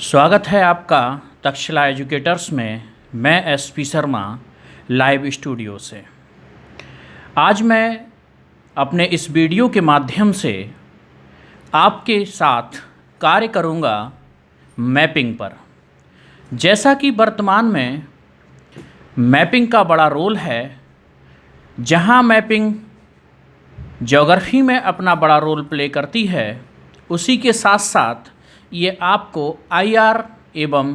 स्वागत है आपका तक्षशिला एजुकेटर्स में। मैं एसपी शर्मा लाइव स्टूडियो से। आज मैं अपने इस वीडियो के माध्यम से आपके साथ कार्य करूंगा मैपिंग पर। जैसा कि वर्तमान में मैपिंग का बड़ा रोल है, जहां मैपिंग ज्योग्राफी में अपना बड़ा रोल प्ले करती है, उसी के साथ साथ ये आपको आईआर एवं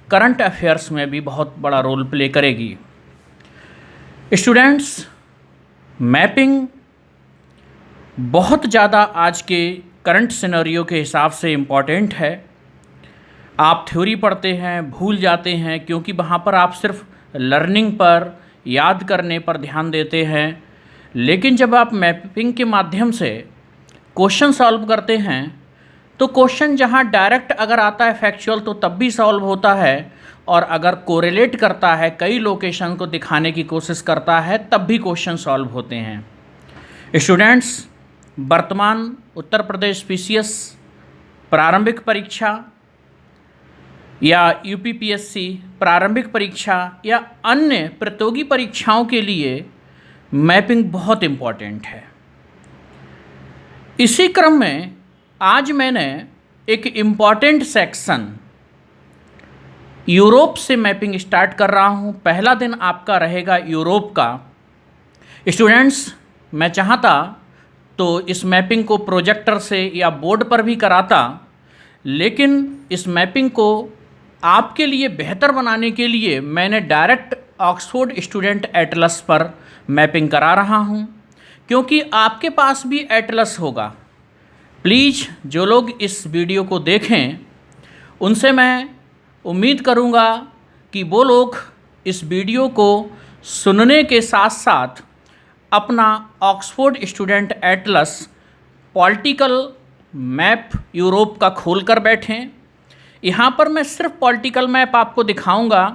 करंट अफेयर्स में भी बहुत बड़ा रोल प्ले करेगी। स्टूडेंट्स, मैपिंग बहुत ज़्यादा आज के करंट सिनेरियो के हिसाब से इम्पॉर्टेंट है। आप थ्योरी पढ़ते हैं, भूल जाते हैं, क्योंकि वहाँ पर आप सिर्फ लर्निंग पर, याद करने पर ध्यान देते हैं। लेकिन जब आप मैपिंग के माध्यम से क्वेश्चन सॉल्व करते हैं, तो क्वेश्चन जहाँ डायरेक्ट अगर आता है फैक्चुअल, तो तब भी सॉल्व होता है, और अगर कोरिलेट करता है, कई लोकेशन को दिखाने की कोशिश करता है, तब भी क्वेश्चन सॉल्व होते हैं। स्टूडेंट्स, वर्तमान उत्तर प्रदेश पीसीएस प्रारंभिक परीक्षा या यूपीपीएससी प्रारंभिक परीक्षा या अन्य प्रतियोगी परीक्षाओं के लिए मैपिंग बहुत इम्पॉर्टेंट है। इसी क्रम में आज मैंने एक इम्पॉर्टेंट सेक्शन यूरोप से मैपिंग स्टार्ट कर रहा हूँ। पहला दिन आपका रहेगा यूरोप का। स्टूडेंट्स, मैं चाहता तो इस मैपिंग को प्रोजेक्टर से या बोर्ड पर भी कराता, लेकिन इस मैपिंग को आपके लिए बेहतर बनाने के लिए मैंने डायरेक्ट ऑक्सफोर्ड स्टूडेंट एटलस पर मैपिंग करा रहा हूँ, क्योंकि आपके पास भी एटलस होगा। प्लीज़ जो लोग इस वीडियो को देखें, उनसे मैं उम्मीद करूंगा कि वो लोग इस वीडियो को सुनने के साथ साथ अपना Oxford student Atlas political map Europe का खोल कर बैठें। यहाँ पर मैं सिर्फ पॉलिटिकल मैप आपको दिखाऊंगा।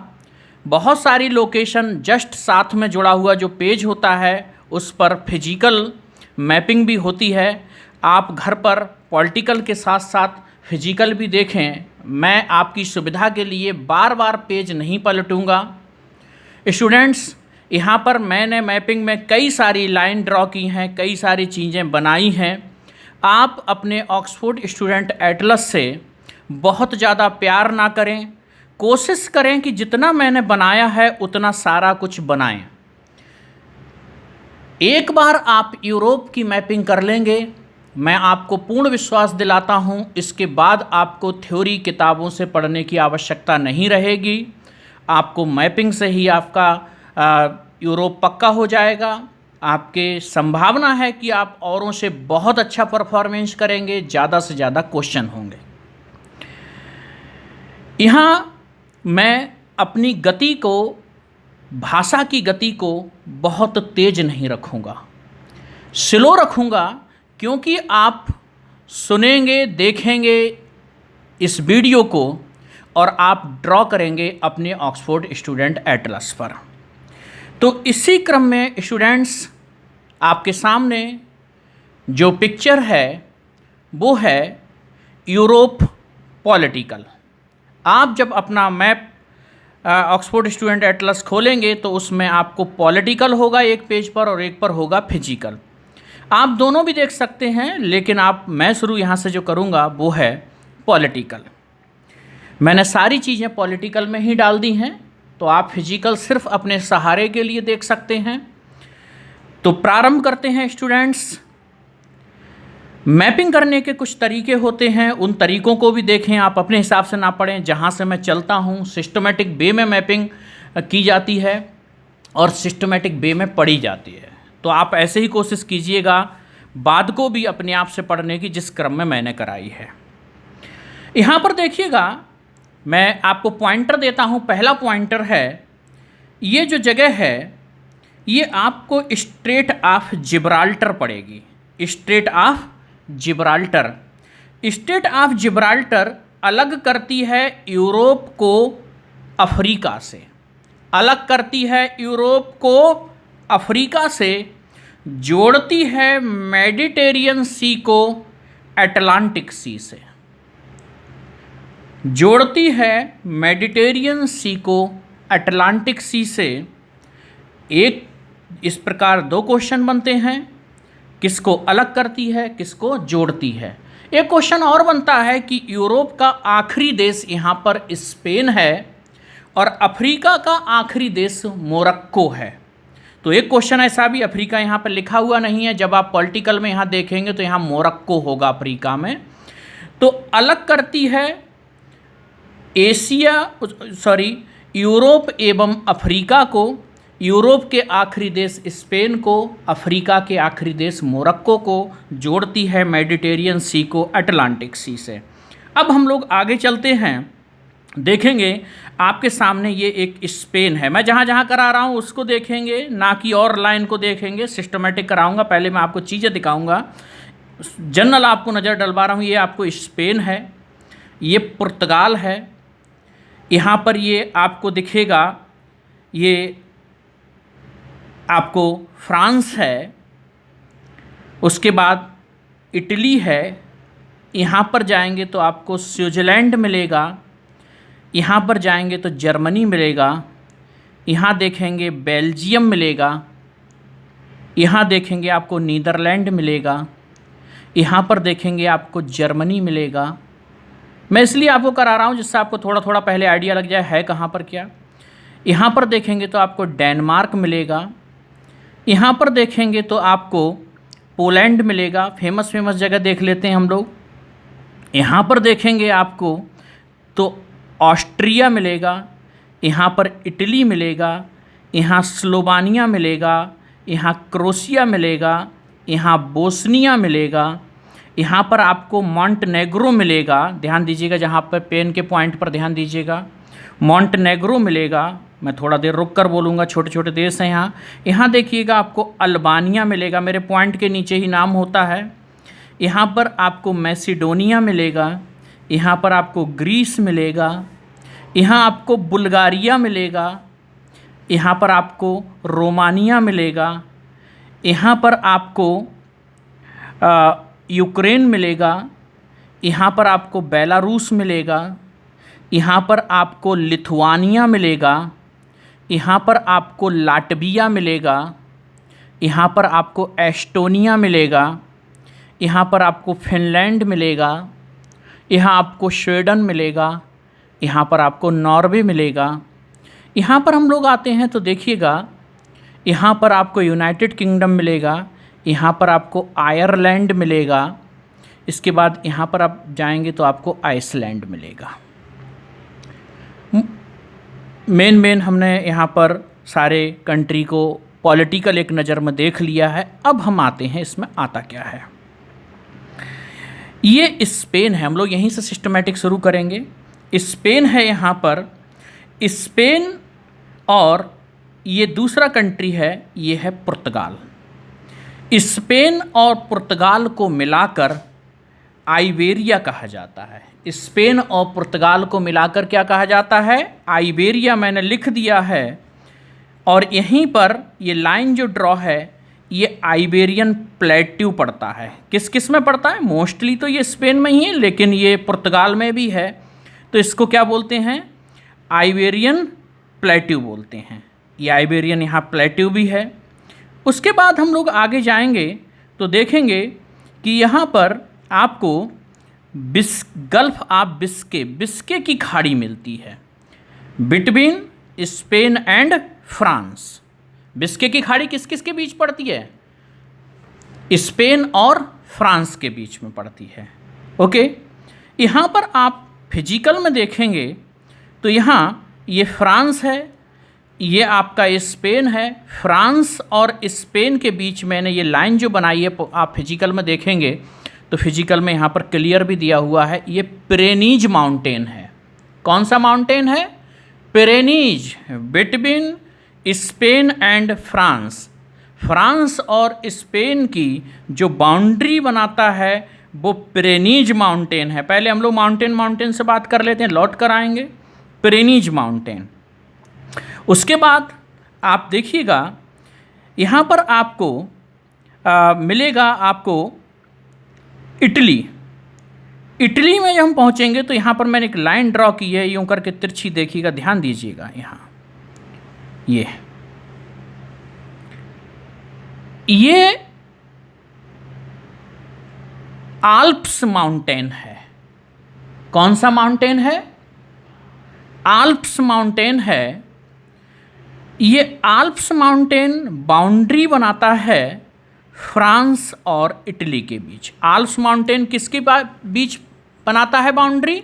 बहुत सारी लोकेशन जस्ट साथ में जुड़ा हुआ जो पेज होता है, उस पर फिजिकल मैपिंग भी होती है। आप घर पर पॉलिटिकल के साथ साथ फिजिकल भी देखें। मैं आपकी सुविधा के लिए बार बार पेज नहीं पलटूंगा। स्टूडेंट्स, यहाँ पर मैंने मैपिंग में कई सारी लाइन ड्रॉ की हैं, कई सारी चीज़ें बनाई हैं। आप अपने ऑक्सफोर्ड स्टूडेंट एटलस से बहुत ज़्यादा प्यार ना करें, कोशिश करें कि जितना मैंने बनाया है उतना सारा कुछ बनाएं। एक बार आप यूरोप की मैपिंग कर लेंगे, मैं आपको पूर्ण विश्वास दिलाता हूं, इसके बाद आपको थ्योरी किताबों से पढ़ने की आवश्यकता नहीं रहेगी। आपको मैपिंग से ही आपका यूरोप पक्का हो जाएगा। आपके संभावना है कि आप औरों से बहुत अच्छा परफॉर्मेंस करेंगे, ज़्यादा से ज़्यादा क्वेश्चन होंगे। यहाँ मैं अपनी गति को, भाषा की गति को बहुत तेज नहीं रखूँगा, स्लो रखूँगा, क्योंकि आप सुनेंगे, देखेंगे इस वीडियो को और आप ड्रॉ करेंगे अपने ऑक्सफोर्ड स्टूडेंट एटलस पर। तो इसी क्रम में स्टूडेंट्स, आपके सामने जो पिक्चर है वो है यूरोप पॉलिटिकल। आप जब अपना मैप ऑक्सफोर्ड स्टूडेंट एटलस खोलेंगे तो उसमें आपको पॉलिटिकल होगा एक पेज पर और एक पर होगा फिजिकल। आप दोनों भी देख सकते हैं, लेकिन मैं शुरू यहाँ से जो करूँगा वो है पॉलिटिकल। मैंने सारी चीज़ें पॉलिटिकल में ही डाल दी हैं, तो आप फिजिकल सिर्फ अपने सहारे के लिए देख सकते हैं। तो प्रारंभ करते हैं स्टूडेंट्स। मैपिंग करने के कुछ तरीके होते हैं, उन तरीकों को भी देखें, आप अपने हिसाब से ना पढ़ें। जहाँ से मैं चलता हूँ सिस्टमेटिक वे में मैपिंग की जाती है और सिस्टमेटिक वे में पढ़ी जाती है। तो आप ऐसे ही कोशिश कीजिएगा बाद को भी अपने आप से पढ़ने की, जिस क्रम में मैंने कराई है। यहाँ पर देखिएगा, मैं आपको पॉइंटर देता हूँ। पहला पॉइंटर है, ये जो जगह है ये आपको स्ट्रेट ऑफ जिब्राल्टर पड़ेगी। Straight of Gibraltar. Straight of Gibraltar अलग करती है यूरोप को अफ्रीका से, अलग करती है यूरोप को अफ्रीका से, जोड़ती है मेडिटेरियन सी को अटलांटिक सी से। जोड़ती है मेडिटेरियन सी को अटलांटिक सी से। एक इस प्रकार दो क्वेश्चन बनते हैं, किसको अलग करती है, किसको जोड़ती है। एक क्वेश्चन और बनता है कि यूरोप का आखिरी देश यहाँ पर स्पेन है और अफ्रीका का आखिरी देश मोरक्को है। तो एक क्वेश्चन ऐसा भी, अफ्रीका यहाँ पर लिखा हुआ नहीं है, जब आप पॉलिटिकल में यहाँ देखेंगे तो यहाँ मोरक्को होगा अफ्रीका में। तो अलग करती है यूरोप एवं अफ्रीका को, यूरोप के आखिरी देश स्पेन को, अफ्रीका के आखिरी देश मोरक्को को जोड़ती है मेडिटेरियन सी को अटलांटिक सी से। अब हम लोग आगे चलते हैं, देखेंगे आपके सामने ये एक स्पेन है। मैं जहाँ जहाँ करा रहा हूँ उसको देखेंगे, ना कि और लाइन को देखेंगे। सिस्टमेटिक कराऊंगा, पहले मैं आपको चीज़ें दिखाऊंगा, जनरल आपको नज़र डलवा रहा हूँ। ये आपको स्पेन है, ये पुर्तगाल है, यहाँ पर ये आपको दिखेगा, ये आपको फ्रांस है, उसके बाद इटली है, यहाँ पर जाएंगे तो आपको स्विट्ज़रलैंड मिलेगा, यहाँ पर जाएंगे तो जर्मनी मिलेगा, यहाँ देखेंगे बेल्जियम मिलेगा, यहाँ देखेंगे आपको नीदरलैंड मिलेगा, यहाँ पर देखेंगे आपको जर्मनी मिलेगा। मैं इसलिए आपको करा रहा हूँ जिससे आपको थोड़ा थोड़ा पहले आइडिया लग जाए है कहाँ पर क्या। यहाँ पर देखेंगे तो आपको डेनमार्क मिलेगा, यहाँ पर देखेंगे तो आपको पोलैंड मिलेगा, फेमस जगह देख लेते हैं हम लोग। यहाँ पर देखेंगे आपको तो ऑस्ट्रिया मिलेगा, यहाँ पर इटली मिलेगा, यहाँ स्लोवानिया मिलेगा, यहाँ क्रोशिया मिलेगा, यहाँ बोस्निया मिलेगा, यहाँ पर आपको मॉन्टेनेग्रो मिलेगा। ध्यान दीजिएगा, जहाँ पर पेन के पॉइंट पर ध्यान दीजिएगा, मॉन्टेनेग्रो मिलेगा। मैं थोड़ा देर रुक कर बोलूँगा, छोटे छोटे देश हैं यहाँ। यहाँ देखिएगा आपको अल्बानिया मिलेगा, मेरे पॉइंट के नीचे ही नाम होता है। यहाँ पर आपको मैसिडोनिया मिलेगा, यहाँ पर आपको ग्रीस मिलेगा, यहाँ आपको बुल्गारिया मिलेगा, यहाँ पर आपको रोमानिया मिलेगा, यहाँ पर आपको यूक्रेन मिलेगा, यहाँ पर आपको बेलारूस मिलेगा, यहाँ पर आपको लिथुआनिया मिलेगा, यहाँ पर आपको लाटविया मिलेगा, यहाँ पर आपको एस्टोनिया मिलेगा, यहाँ पर आपको फिनलैंड मिलेगा, यहाँ आपको स्वीडन मिलेगा, यहाँ पर आपको नॉर्वे मिलेगा। यहाँ पर हम लोग आते हैं तो देखिएगा, यहाँ पर आपको यूनाइटेड किंगडम मिलेगा, यहाँ पर आपको आयरलैंड मिलेगा, इसके बाद यहाँ पर आप जाएंगे तो आपको आइसलैंड मिलेगा। मेन हमने यहाँ पर सारे कंट्री को पॉलिटिकल एक नज़र में देख लिया है। अब हम आते हैं इसमें आता क्या है। ये स्पेन है, हम लोग यहीं से सिस्टमेटिक शुरू करेंगे। स्पेन है यहाँ पर, स्पेन और ये दूसरा कंट्री है, ये है पुर्तगाल। स्पेन और पुर्तगाल को मिलाकर आइबेरिया कहा जाता है। स्पेन और पुर्तगाल को मिलाकर क्या कहा जाता है? आइबेरिया। मैंने लिख दिया है, और यहीं पर ये लाइन जो ड्रॉ है ये आइबेरियन प्लेट्यू पड़ता है। किस किस में पड़ता है? मोस्टली तो ये स्पेन में ही है, लेकिन ये पुर्तगाल में भी है। तो इसको क्या बोलते हैं? आइबेरियन प्लेट्यू बोलते हैं। ये आइबेरियन यहाँ प्लेट्यू भी है। उसके बाद हम लोग आगे जाएंगे तो देखेंगे कि यहाँ पर आपको गल्फ ऑफ बिस्के की खाड़ी मिलती है between Spain and France. Biscay की खाड़ी किस किस के बीच पड़ती है? स्पेन और फ्रांस के बीच में पड़ती है। ओके, यहाँ पर आप फिजिकल में देखेंगे तो यहाँ ये फ्रांस है, ये आपका स्पेन है। फ्रांस और स्पेन के बीच मैंने ये लाइन जो बनाई है, आप फिजिकल में देखेंगे तो फिजिकल में यहाँ पर क्लियर भी दिया हुआ है, ये पिरेनीज माउंटेन है। कौन सा माउंटेन है? Pyrenees, between Spain and France. France और स्पेन की जो बाउंड्री बनाता है वो पिरेनीज माउंटेन है। पहले हम लोग माउंटेन से बात कर लेते हैं, लौट कर आएंगे। Pyrenees mountain. उसके बाद आप देखिएगा यहाँ पर आपको मिलेगा आपको इटली। इटली में जब हम पहुंचेंगे तो यहाँ पर मैंने एक लाइन ड्रॉ की है, यूं करके तिरछी, देखिएगा, ध्यान दीजिएगा। यहाँ ये आल्प्स माउंटेन है। कौन सा माउंटेन है? आल्प्स माउंटेन है। ये आल्प्स माउंटेन बाउंड्री बनाता है फ्रांस और इटली के बीच। आल्प्स माउंटेन किसके बीच बनाता है बाउंड्री?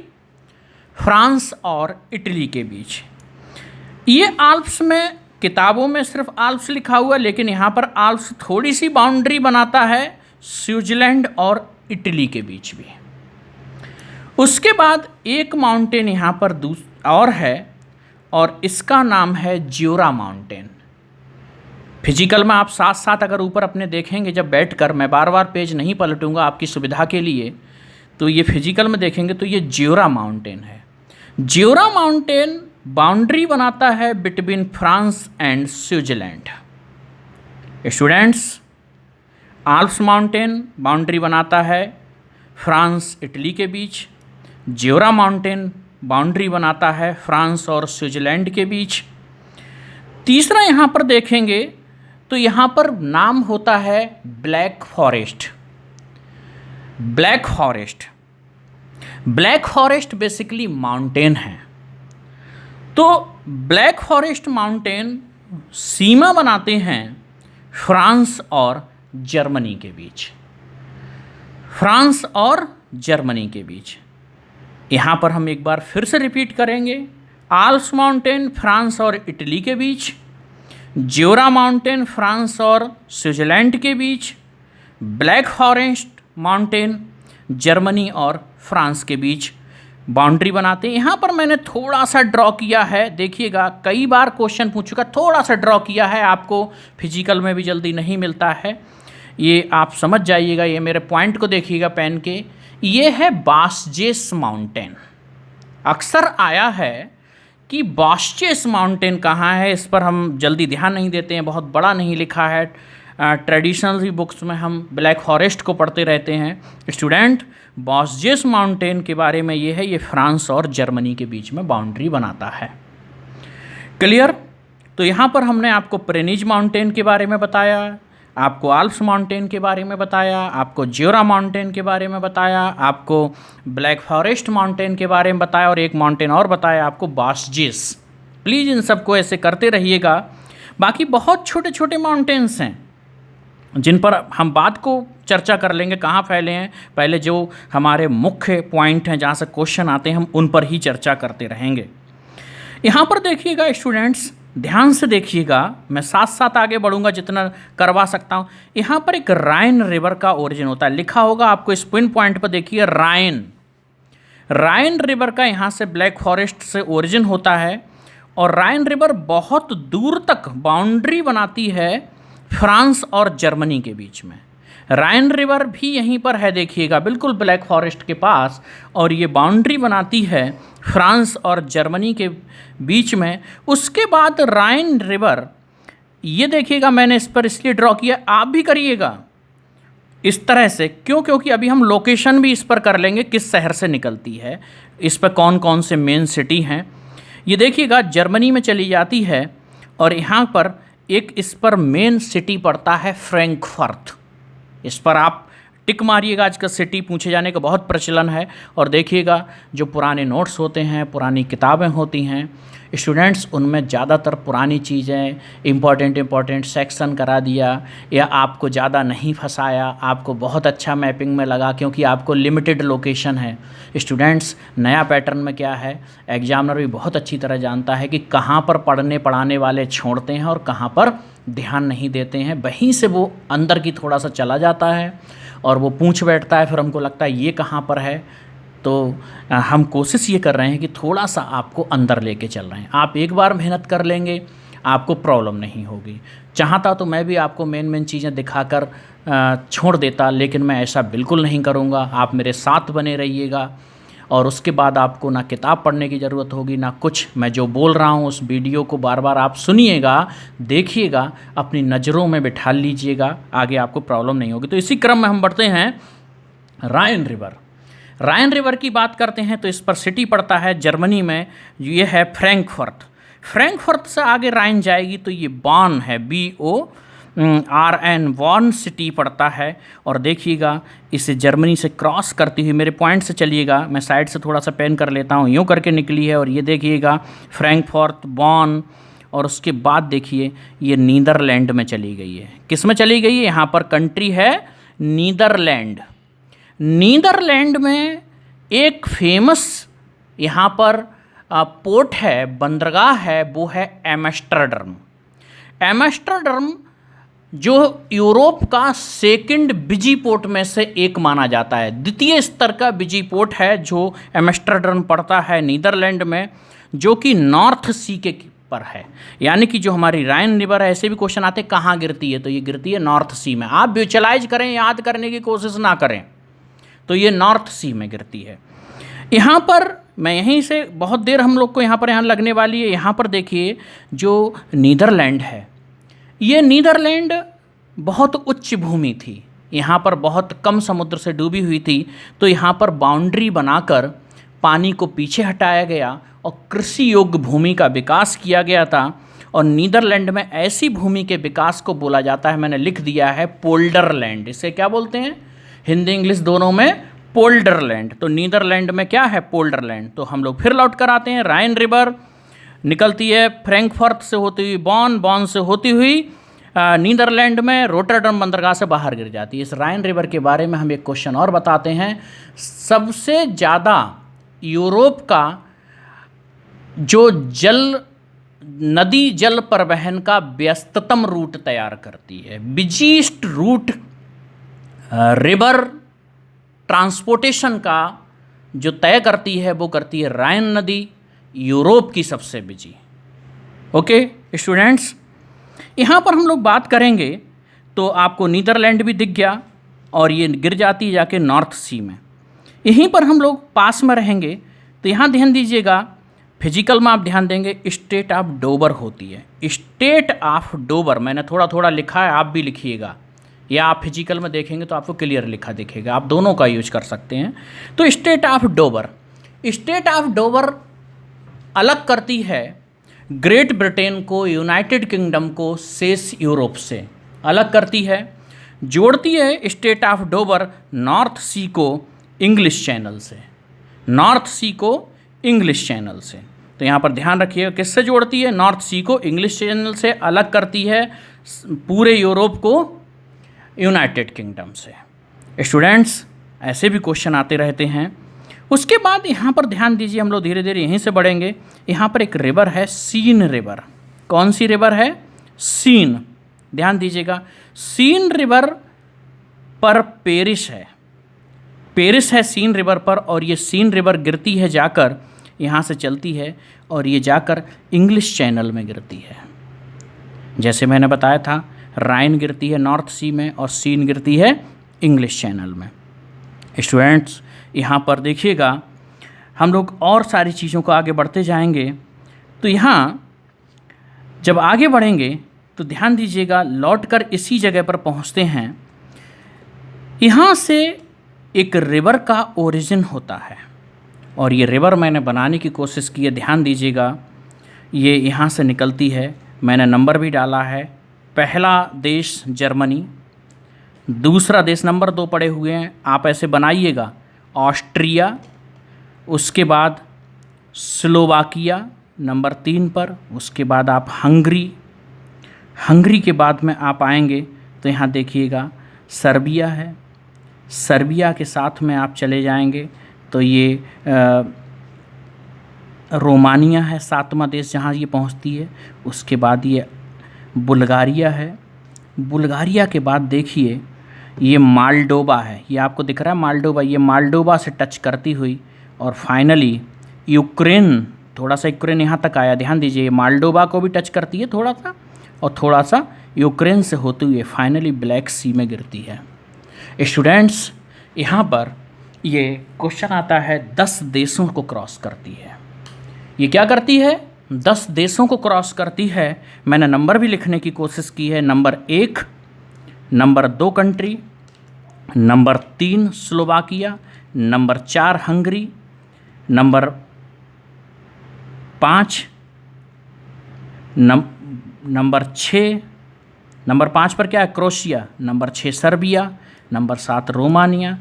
फ्रांस और इटली के बीच। ये आल्प्स में, किताबों में सिर्फ आल्प्स लिखा हुआ है, लेकिन यहाँ पर आल्प्स थोड़ी सी बाउंड्री बनाता है स्विट्जरलैंड और इटली के बीच भी। उसके बाद एक माउंटेन यहाँ पर और है, और इसका नाम है ज्योरा माउंटेन। फिजिकल में आप साथ साथ अगर ऊपर अपने देखेंगे जब बैठकर, मैं बार बार पेज नहीं पलटूंगा आपकी सुविधा के लिए, तो ये फिजिकल में देखेंगे तो ये ज्योरा माउंटेन है। ज्योरा माउंटेन बाउंड्री बनाता है between France and Switzerland. Students, Alps mountain boundary बनाता है फ्रांस इटली के बीच, ज्योरा माउंटेन बाउंड्री बनाता है फ्रांस और स्विट्जरलैंड के बीच। तीसरा यहाँ पर देखेंगे तो यहाँ पर नाम होता है black forest. Black forest, black forest basically mountain है। तो ब्लैक फॉरेस्ट माउंटेन सीमा बनाते हैं फ्रांस और जर्मनी के बीच। फ्रांस और जर्मनी के बीच। यहाँ पर हम एक बार फिर से रिपीट करेंगे। आल्प्स माउंटेन फ्रांस और इटली के बीच, ज्योरा माउंटेन फ्रांस और स्विट्जरलैंड के बीच, ब्लैक फॉरेस्ट माउंटेन जर्मनी और फ्रांस के बीच बाउंड्री बनाते हैं। यहाँ पर मैंने थोड़ा सा ड्रॉ किया है, देखिएगा, कई बार क्वेश्चन पूछ चुका, थोड़ा सा ड्रॉ किया है, आपको फिजिकल में भी जल्दी नहीं मिलता है, ये आप समझ जाइएगा। ये मेरे पॉइंट को देखिएगा पेन के। ये है बास्जेस माउंटेन। अक्सर आया है कि बास्जेस माउंटेन कहाँ है, इस पर हम जल्दी ध्यान नहीं देते हैं, बहुत बड़ा नहीं लिखा है। ट्रेडिशनल बुक्स में हम ब्लैक फॉरेस्ट को पढ़ते रहते हैं। स्टूडेंट, बास्जेस माउंटेन के बारे में ये है, ये फ्रांस और जर्मनी के बीच में बाउंड्री बनाता है। क्लियर? तो यहाँ पर हमने आपको प्रेनीज माउंटेन के बारे में बताया, आपको आल्प्स माउंटेन के बारे में बताया, आपको ज्योरा माउंटेन के बारे में बताया, आपको ब्लैक फॉरेस्ट माउंटेन के बारे में बताया, और एक माउंटेन और बताया आपको, बास्जेस। प्लीज़ इन सबको ऐसे करते रहिएगा। बाकी बहुत छोटे छोटे माउंटेन्स हैं जिन पर हम बात को चर्चा कर लेंगे, कहाँ फैले हैं। पहले जो हमारे मुख्य पॉइंट हैं जहाँ से क्वेश्चन आते हैं, हम उन पर ही चर्चा करते रहेंगे। यहाँ पर देखिएगा स्टूडेंट्स, ध्यान से देखिएगा, मैं साथ साथ आगे बढ़ूंगा जितना करवा सकता हूँ। यहाँ पर एक राइन रिवर का ओरिजिन होता है, लिखा होगा आपको इस पिन पॉइंट पर, देखिए राइन। राइन रिवर का यहाँ से ब्लैक फॉरेस्ट से ओरिजिन होता है, और राइन रिवर बहुत दूर तक बाउंड्री बनाती है फ्रांस और जर्मनी के बीच में। राइन रिवर भी यहीं पर है, देखिएगा, बिल्कुल ब्लैक फॉरेस्ट के पास, और ये बाउंड्री बनाती है फ्रांस और जर्मनी के बीच में। उसके बाद राइन रिवर, ये देखिएगा मैंने इस पर इसलिए ड्रॉ किया, आप भी करिएगा इस तरह से। क्यों? क्योंकि अभी हम लोकेशन भी इस पर कर लेंगे, किस शहर से निकलती है, इस पर कौन कौन से मेन सिटी हैं। ये देखिएगा जर्मनी में चली जाती है, और यहाँ पर एक इस पर मेन सिटी पड़ता है फ्रैंकफर्ट। इस पर आप टिक मारिएगा, आज का सिटी पूछे जाने का बहुत प्रचलन है। और देखिएगा जो पुराने नोट्स होते हैं, पुरानी किताबें होती हैं स्टूडेंट्स, उनमें ज़्यादातर पुरानी चीज़ें, इम्पॉर्टेंट सेक्शन करा दिया, या आपको ज़्यादा नहीं फंसाया, आपको बहुत अच्छा मैपिंग में लगा क्योंकि आपको लिमिटेड लोकेशन है। स्टूडेंट्स, नया पैटर्न में क्या है, एग्जामिनर भी बहुत अच्छी तरह जानता है कि कहाँ पर पढ़ाने वाले छोड़ते हैं और कहाँ पर ध्यान नहीं देते हैं। वहीं से वो अंदर की थोड़ा सा चला जाता है और वो पूछ बैठता है, फिर हमको लगता है ये कहाँ पर है। तो हम कोशिश ये कर रहे हैं कि थोड़ा सा आपको अंदर लेके चल रहे हैं। आप एक बार मेहनत कर लेंगे, आपको प्रॉब्लम नहीं होगी। चाहता तो मैं भी आपको मेन चीज़ें दिखाकर छोड़ देता, लेकिन मैं ऐसा बिल्कुल नहीं करूँगा। आप मेरे साथ बने रहिएगा, और उसके बाद आपको ना किताब पढ़ने की ज़रूरत होगी ना कुछ। मैं जो बोल रहा हूँ उस वीडियो को बार बार आप सुनिएगा, देखिएगा, अपनी नज़रों में बिठा लीजिएगा, आगे आपको प्रॉब्लम नहीं होगी। तो इसी क्रम में हम बढ़ते हैं राइन रिवर। राइन रिवर की बात करते हैं तो इस पर सिटी पड़ता है जर्मनी में, ये है फ्रैंकफर्ट। फ्रैंकफर्ट से आगे राइन जाएगी तो ये बॉन है, BORN, बॉन सिटी पड़ता है। और देखिएगा इसे जर्मनी से क्रॉस करती हुई, मेरे पॉइंट से चलिएगा, मैं साइड से थोड़ा सा पेन कर लेता हूँ, यूँ करके निकली है। और ये देखिएगा फ्रैंकफर्ट, बॉन, और उसके बाद देखिए ये नीदरलैंड में चली गई है। किस में चली गई है? यहाँ पर कंट्री है नीदरलैंड। नीदरलैंड में एक फेमस यहाँ पर पोर्ट है, बंदरगाह है, वो है एम्स्टर्डम। एम्स्टर्डम जो यूरोप का सेकंड बिजी पोर्ट में से एक माना जाता है, द्वितीय स्तर का बिजी पोर्ट है जो एम्स्टर्डम पड़ता है नीदरलैंड में, जो कि नॉर्थ सी के पर है। यानी कि जो हमारी राइन रिवर है, ऐसे भी क्वेश्चन आते हैं कहाँ गिरती है, तो ये गिरती है नॉर्थ सी में। आप विजुअलाइज करें, याद करने की कोशिश ना करें, तो ये नॉर्थ सी में गिरती है। यहाँ पर मैं यहीं से बहुत देर हम लोग को यहाँ लगने वाली है। यहाँ पर देखिए जो नीदरलैंड है, ये नीदरलैंड बहुत उच्च भूमि थी, यहाँ पर बहुत कम समुद्र से डूबी हुई थी, तो यहाँ पर बाउंड्री बनाकर पानी को पीछे हटाया गया और कृषि योग्य भूमि का विकास किया गया था। और नीदरलैंड में ऐसी भूमि के विकास को बोला जाता है, मैंने लिख दिया है, पोल्डरलैंड। इसे क्या बोलते हैं? हिंदी इंग्लिश दोनों में पोल्डरलैंड। तो नीदरलैंड में क्या है? पोल्डरलैंड। तो हम लोग फिर लौट कर आते हैं। राइन रिवर निकलती है फ्रैंकफर्ट से होती हुई बॉन, बॉन से होती हुई नीदरलैंड में रोटरडम बंदरगाह से बाहर गिर जाती है। इस राइन रिवर के बारे में हम एक क्वेश्चन और बताते हैं। सबसे ज़्यादा यूरोप का जो नदी जल परिवहन का व्यस्ततम रूट तैयार करती है, बिजीस्ट रूट रिवर ट्रांसपोर्टेशन का जो तय करती है, वो करती है राइन नदी, यूरोप की सबसे बिजी। ओके स्टूडेंट्स, यहाँ पर हम लोग बात करेंगे तो आपको नीदरलैंड भी दिख गया और ये गिर जाती है जाके नॉर्थ सी में। यहीं पर हम लोग पास में रहेंगे तो यहाँ ध्यान दीजिएगा, फिजिकल में आप ध्यान देंगे, स्टेट ऑफ डोवर होती है। स्टेट ऑफ डोवर मैंने थोड़ा थोड़ा लिखा है, आप भी लिखिएगा, या आप फिजिकल में देखेंगे तो आपको क्लियर लिखा दिखेगा, आप दोनों का यूज कर सकते हैं। तो state of Dover, state of Dover अलग करती है ग्रेट ब्रिटेन को, यूनाइटेड किंगडम को शेष यूरोप से अलग करती है, जोड़ती है स्टेट ऑफ डोवर नॉर्थ सी को इंग्लिश चैनल से, नॉर्थ सी को इंग्लिश चैनल से। तो यहाँ पर ध्यान रखिए किससे जोड़ती है? नॉर्थ सी को इंग्लिश चैनल से, अलग करती है पूरे यूरोप को यूनाइटेड किंगडम से। स्टूडेंट्स, ऐसे भी क्वेश्चन आते रहते हैं। उसके बाद यहाँ पर ध्यान दीजिए, हम लोग धीरे धीरे यहीं से बढ़ेंगे। यहाँ पर एक रिवर है सीन रिवर। कौन सी रिवर है? सीन। ध्यान दीजिएगा, सीन रिवर पर पेरिस है, पेरिस है सीन रिवर पर, और ये सीन रिवर गिरती है जाकर, यहाँ से चलती है और ये जाकर इंग्लिश चैनल में गिरती है। जैसे मैंने बताया था, राइन गिरती है नॉर्थ सी में और सीन गिरती है इंग्लिश चैनल में। स्टूडेंट्स, यहाँ पर देखिएगा, हम लोग और सारी चीज़ों को आगे बढ़ते जाएंगे। तो यहाँ जब आगे बढ़ेंगे तो ध्यान दीजिएगा, लौटकर इसी जगह पर पहुँचते हैं। यहाँ से एक रिवर का ओरिजिन होता है और ये रिवर मैंने बनाने की कोशिश की है। ध्यान दीजिएगा, ये यहाँ से निकलती है, मैंने नंबर भी डाला है। पहला देश जर्मनी, दूसरा देश नंबर 2 पड़े हुए हैं, आप ऐसे बनाइएगा, ऑस्ट्रिया, उसके बाद स्लोवाकिया नंबर 3 पर, उसके बाद आप हंगरी, हंगरी के बाद में आप आएंगे तो यहाँ देखिएगा सर्बिया है, सर्बिया के साथ में आप चले जाएंगे तो ये रोमानिया है 7वां देश जहाँ ये पहुँचती है। उसके बाद ये बुल्गारिया है, बुल्गारिया के बाद देखिए ये मालडोबा है, ये आपको दिख रहा है मालडोबा, ये मालडोबा से टच करती हुई और फाइनली यूक्रेन, थोड़ा सा यूक्रेन यहाँ तक आया। ध्यान दीजिए, ये मालडोबा को भी टच करती है थोड़ा सा, और थोड़ा सा यूक्रेन से होते हुए फाइनली ब्लैक सी में गिरती है। स्टूडेंट्स, यहाँ पर ये क्वेश्चन आता है 10 देशों को क्रॉस करती है। ये क्या करती है? 10 देशों को क्रॉस करती है। मैंने नंबर भी लिखने की कोशिश की है, number 1, number 2 country, number 3 Slovakia, number 4 Hungary, number 5 number 6, number 5 पर क्या है? Crochet, number 6 Serbia, number 7 Romania,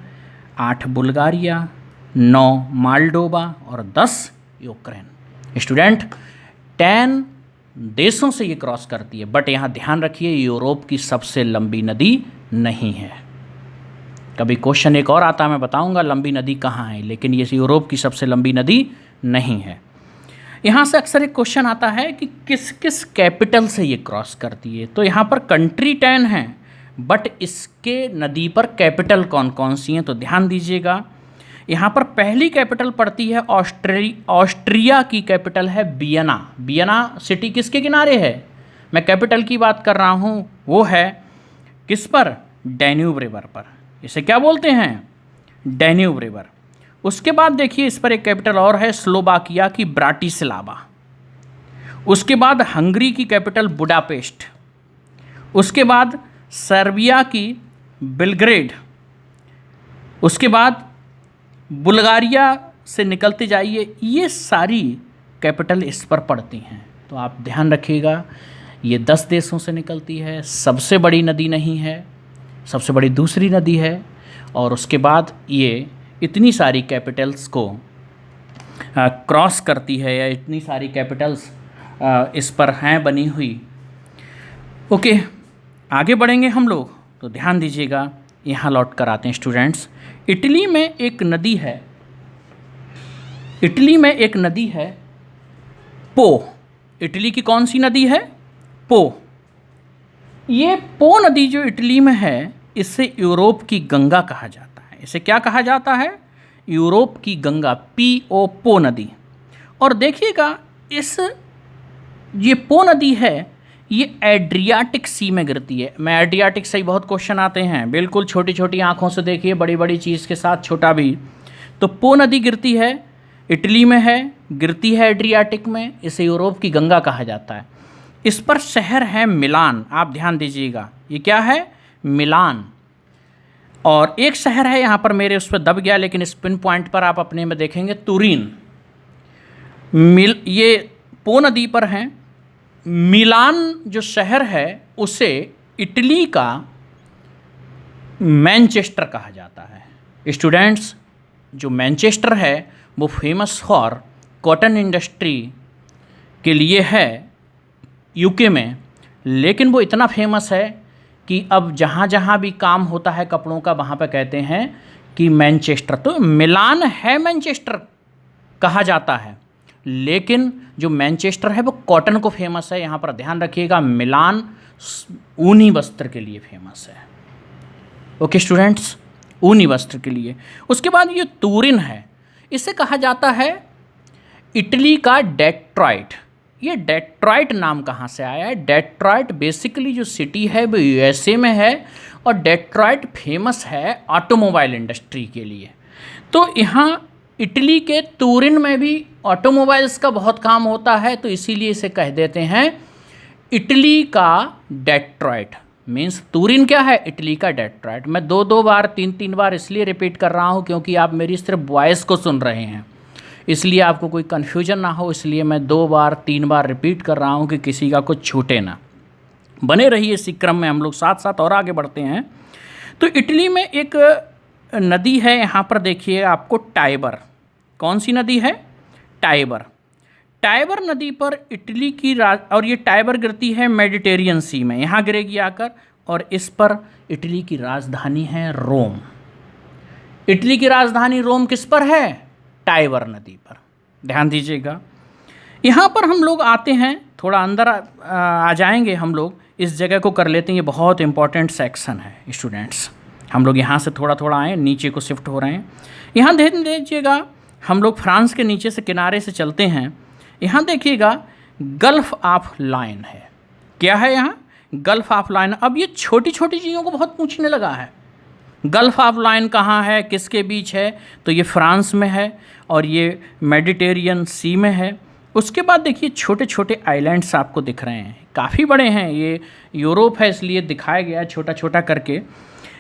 8 Bulgaria, 9 Moldova और 10 यूक्रेन। स्टूडेंट 10 देशों से ये क्रॉस करती है, बट यहाँ ध्यान रखिए यूरोप की सबसे लंबी नदी नहीं है। कभी क्वेश्चन एक और आता है, मैं बताऊंगा लंबी नदी कहाँ है, लेकिन ये यूरोप की सबसे लंबी नदी नहीं है। यहाँ से अक्सर एक क्वेश्चन आता है कि किस किस कैपिटल से ये क्रॉस करती है। तो यहाँ पर कंट्री 10 है, बट इसके नदी पर कैपिटल कौन कौन सी हैं, तो ध्यान दीजिएगा। यहाँ पर पहली कैपिटल पड़ती है ऑस्ट्रिया की कैपिटल है वियना। वियना सिटी किसके किनारे है? मैं कैपिटल की बात कर रहा हूँ, वो है किस पर? डैन्यूब रिवर पर। इसे क्या बोलते हैं? Danube river. उसके बाद देखिए इस पर एक कैपिटल और है, स्लोवाकिया की ब्राटिस्लावा। उसके बाद हंगरी की कैपिटल बुडापेस्ट। उसके बाद सर्बिया की बेलग्रेड। उसके बाद बुल्गारिया से निकलते जाइए, ये सारी कैपिटल इस पर पड़ती हैं। तो आप ध्यान रखिएगा ये 10 देशों से निकलती है, सबसे बड़ी नदी नहीं है, सबसे बड़ी दूसरी नदी है, और उसके बाद ये इतनी सारी कैपिटल्स को क्रॉस करती है, या इतनी सारी कैपिटल्स इस पर हैं बनी हुई। ओके, आगे बढ़ेंगे हम लोग, तो ध्यान दीजिएगा। यहाँ लौट कर आते हैं स्टूडेंट्स। इटली में एक नदी है, इटली में एक नदी है पो। इटली की कौन सी नदी है? पो। ये पो नदी जो इटली में है, इसे यूरोप की गंगा कहा जाता है। इसे क्या कहा जाता है? यूरोप की गंगा, पो, पो नदी। और देखिएगा इस ये पो नदी है, ये एड्रियाटिक सी में गिरती है। मैं एड्रियाटिक से ही बहुत क्वेश्चन आते हैं, बिल्कुल छोटी छोटी आँखों से देखिए, बड़ी बड़ी चीज़ के साथ छोटा भी। तो पो नदी गिरती है, इटली में है, गिरती है एड्रियाटिक में, इसे यूरोप की गंगा कहा जाता है। इस पर शहर है मिलान। आप ध्यान दीजिएगा, ये क्या है? मिलान। और एक शहर है यहाँ पर, मेरे उस पर दब गया, लेकिन इस पिन पॉइंट पर आप अपने में देखेंगे, तुरीन। ये पो नदी पर हैं। मिलान जो शहर है उसे इटली का मैनचेस्टर कहा जाता है। स्टूडेंट्स, जो मैनचेस्टर है वो फेमस फॉर कॉटन इंडस्ट्री के लिए है यूके में, लेकिन वो इतना फेमस है कि अब जहाँ जहाँ भी काम होता है कपड़ों का, वहाँ पे कहते हैं कि मैनचेस्टर। तो मिलान है मैनचेस्टर कहा जाता है, लेकिन जो मैनचेस्टर है वो कॉटन को फेमस है। यहाँ पर ध्यान रखिएगा, मिलान ऊनी वस्त्र के लिए फेमस है। ओके स्टूडेंट्स, ऊनी वस्त्र के लिए। उसके बाद ये तुरिन है, इसे कहा जाता है इटली का डेट्रॉइट। ये डेट्रॉइट नाम कहाँ से आया है? डेट्रॉइट बेसिकली जो सिटी है वो यूएसए में है, और डेट्रॉइट फेमस है ऑटोमोबाइल इंडस्ट्री के लिए। तो यहाँ इटली के तुरिन में भी ऑटोमोबाइल्स का बहुत काम होता है, तो इसीलिए इसे कह देते हैं इटली का डेट्रॉइट। मीन्स तुरिन क्या है? इटली का डेट्रॉइट। मैं 2 बार 3 बार इसलिए रिपीट कर रहा हूँ क्योंकि आप मेरी सिर्फ वॉइस को सुन रहे हैं, इसलिए आपको कोई कन्फ्यूजन ना हो, इसलिए मैं 2 बार 3 बार रिपीट कर रहा हूँ कि किसी का कुछ छूटे ना। बने रहिए इसी क्रम में, हम लोग साथ साथ और आगे बढ़ते हैं। तो इटली में एक नदी है, यहाँ पर देखिए आपको टाइबर। कौन सी नदी है? टाइबर। टाइबर नदी पर इटली की और ये टाइबर गिरती है मेडिटेरियन सी में, यहाँ गिरेगी आकर, और इस पर इटली की राजधानी है रोम। इटली की राजधानी रोम किस पर है? टाइबर नदी पर। ध्यान दीजिएगा। यहाँ पर हम लोग आते हैं, थोड़ा अंदर आ जाएंगे हम लोग, इस जगह को कर लेते हैं। ये बहुत इंपॉर्टेंट सेक्शन है स्टूडेंट्स। हम लोग यहाँ से थोड़ा थोड़ा आए, नीचे को शिफ्ट हो रहे हैं। यहाँ ध्यान दीजिएगा, हम लोग फ्रांस के नीचे से किनारे से चलते हैं। यहाँ देखिएगा गल्फ ऑफ लाइन है। क्या है यहाँ? Gulf of line. अब ये छोटी छोटी चीज़ों को बहुत पूछने लगा है। गल्फ ऑफ लाइन कहाँ है, किसके बीच है? तो ये फ्रांस में है और ये मेडिटेरियन सी में है। उसके बाद देखिए छोटे छोटे आइलैंड्स आपको दिख रहे हैं, काफ़ी बड़े हैं। ये यूरोप है इसलिए दिखाया गया है छोटा छोटा करके।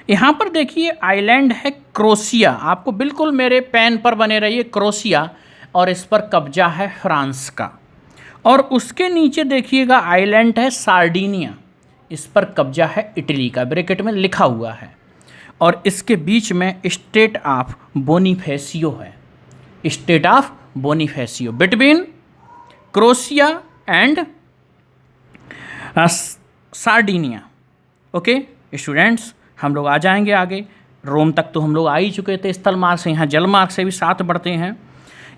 यहाँ पर देखिए आइलैंड है क्रोशिया, आपको बिल्कुल मेरे पेन पर बने रहिए, क्रोशिया, और इस पर कब्जा है फ्रांस का। और उसके नीचे देखिएगा आइलैंड है सार्डिनिया, इस पर कब्जा है इटली का, ब्रैकेट में लिखा हुआ है। और इसके बीच में स्टेट ऑफ बोनीफेसियो है, strait of Bonifacio between Corsica and Sardinia. Okay students, हम लोग आ जाएंगे आगे। रोम तक तो हम लोग आ ही चुके थे स्थल मार्ग से, यहाँ जल मार्ग से भी साथ बढ़ते हैं।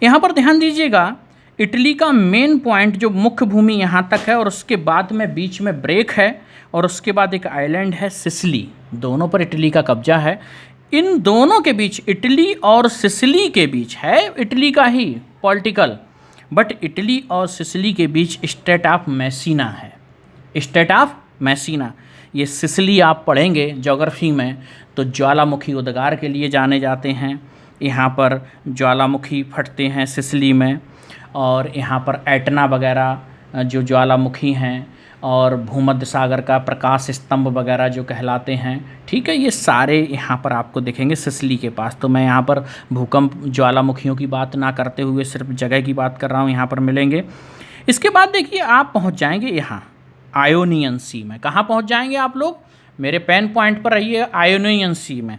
यहाँ पर ध्यान दीजिएगा, इटली का मेन पॉइंट जो मुख्य भूमि यहाँ तक है, और उसके बाद में बीच में ब्रेक है, और उसके बाद एक आइलैंड है सिसिली, दोनों पर इटली का कब्जा है। इन दोनों के बीच, इटली और सिसिली के बीच है इटली का ही पॉलिटिकल, बट इटली और सिसिली के बीच स्टेट ऑफ मैसीना है, स्टेट ऑफ मैसीना। ये सिसिली आप पढ़ेंगे ज्योग्राफी में तो ज्वालामुखी उद्गार के लिए जाने जाते हैं, यहाँ पर ज्वालामुखी फटते हैं सिसिली में, और यहाँ पर एटना वगैरह जो ज्वालामुखी हैं, और भूमध्य सागर का प्रकाश स्तंभ वगैरह जो कहलाते हैं, ठीक है, ये सारे यहाँ पर आपको दिखेंगे सिसिली के पास। तो मैं यहाँ पर भूकंप ज्वालामुखियों की बात ना करते हुए सिर्फ जगह की बात कर रहा हूँ, यहाँ पर मिलेंगे। इसके बाद देखिए आप पहुँच जाएंगे यहाँ आयोनियन सी में। कहाँ पहुँच जाएंगे आप लोग, मेरे पेन पॉइंट पर रहिए, आयोनियन सी में।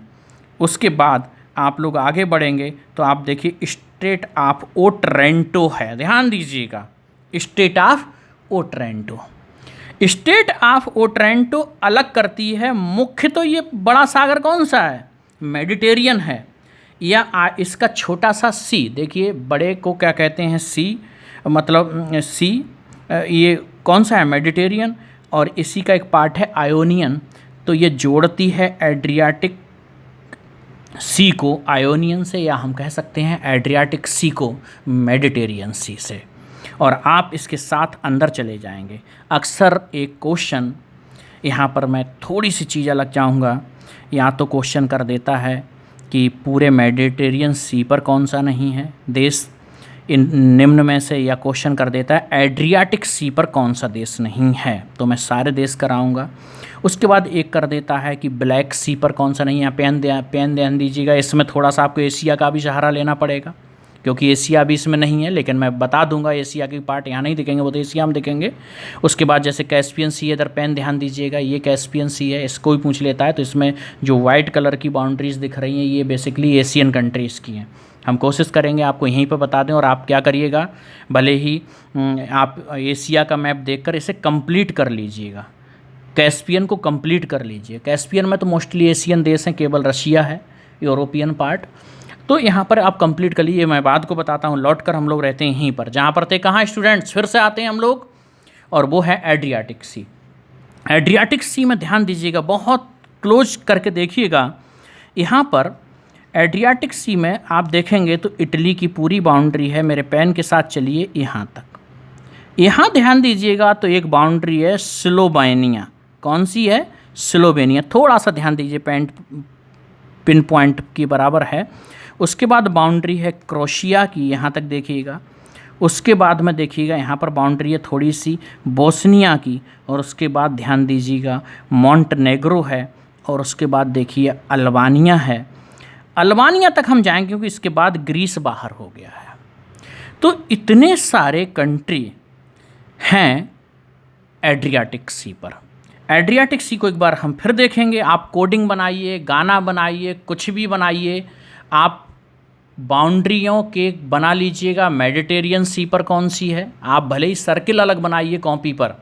उसके बाद आप लोग आगे बढ़ेंगे तो आप देखिए स्टेट ऑफ ओट्रेंटो है, ध्यान दीजिएगा, state of Otranto. State of Otranto अलग करती है मुख्य, तो ये बड़ा सागर कौन सा है, मेडिटेरियन है, या इसका छोटा सा सी, देखिए बड़े को क्या कहते हैं सी, मतलब सी, ये कौन सा है, मेडिटेरियन, और इसी का एक पार्ट है आयोनियन। तो ये जोड़ती है एड्रियाटिक सी को आयोनियन से, या हम कह सकते हैं एड्रियाटिक सी को मेडिटेरियन सी से। और आप इसके साथ अंदर चले जाएंगे, अक्सर एक क्वेश्चन यहाँ पर मैं थोड़ी सी चीज़ अलग चाहूँगा, या तो क्वेश्चन कर देता है कि पूरे मेडिटेरियन सी पर कौन सा नहीं है देश इन निम्न में से, या क्वेश्चन कर देता है एड्रियाटिक सी पर कौन सा देश नहीं है, तो मैं सारे देश कराऊंगा। उसके बाद एक कर देता है कि ब्लैक सी पर कौन सा नहीं है, पेन ध्यान दीजिएगा, इसमें थोड़ा सा आपको एशिया का भी सहारा लेना पड़ेगा, क्योंकि एशिया भी इसमें नहीं है, लेकिन मैं बता दूंगा एशिया की पार्ट यहाँ नहीं दिखेंगे, वो तो एशिया में दिखेंगे। उसके बाद जैसे कैस्पियन सी है, इधर पेन ध्यान दीजिएगा, ये कैस्पियन सी है, इसको भी पूछ लेता है, तो इसमें जो वाइट कलर की बाउंड्रीज दिख रही हैं ये बेसिकली एशियन कंट्रीज़ की हैं। हम कोशिश करेंगे आपको यहीं पर बता दें, और आप क्या करिएगा, भले ही आप एशिया का मैप देखकर इसे कंप्लीट कर लीजिएगा, कैस्पियन को कंप्लीट कर लीजिए। कैस्पियन में तो मोस्टली एशियन देश हैं, केवल रशिया है यूरोपियन पार्ट, तो यहाँ पर आप कंप्लीट कर लीजिए। मैं बात को बताता हूँ, लौट कर हम लोग रहते हैं यहीं पर जहाँ पर थे, कहाँ स्टूडेंट्स, फिर से आते हैं हम लोग, और वो है एड्रियाटिक सी। एड्रियाटिक सी में ध्यान दीजिएगा, बहुत क्लोज करके देखिएगा, यहाँ पर एड्रियाटिक सी में आप देखेंगे तो इटली की पूरी बाउंड्री है। मेरे पेन के साथ चलिए यहाँ तक, यहाँ ध्यान दीजिएगा तो एक बाउंड्री है स्लोवेनिया, कौन सी है, स्लोवेनिया, थोड़ा सा ध्यान दीजिए, पिन पॉइंट की बराबर है। उसके बाद बाउंड्री है क्रोशिया की, यहाँ तक देखिएगा। उसके बाद में देखिएगा यहाँ पर बाउंड्री है थोड़ी सी बोस्निया की, और उसके बाद ध्यान दीजिएगा मॉन्टेनेग्रो है, और उसके बाद देखिए अल्बानिया है। अल्बानिया तक हम जाएंगे क्योंकि इसके बाद ग्रीस बाहर हो गया है। तो इतने सारे कंट्री हैं एड्रियाटिक सी पर। एड्रियाटिक सी को एक बार हम फिर देखेंगे, आप कोडिंग बनाइए, गाना बनाइए, कुछ भी बनाइए, आप बाउंड्रियों के बना लीजिएगा। मेडिटेरियन सी पर कौन सी है, आप भले ही सर्किल अलग बनाइए कॉपी पर,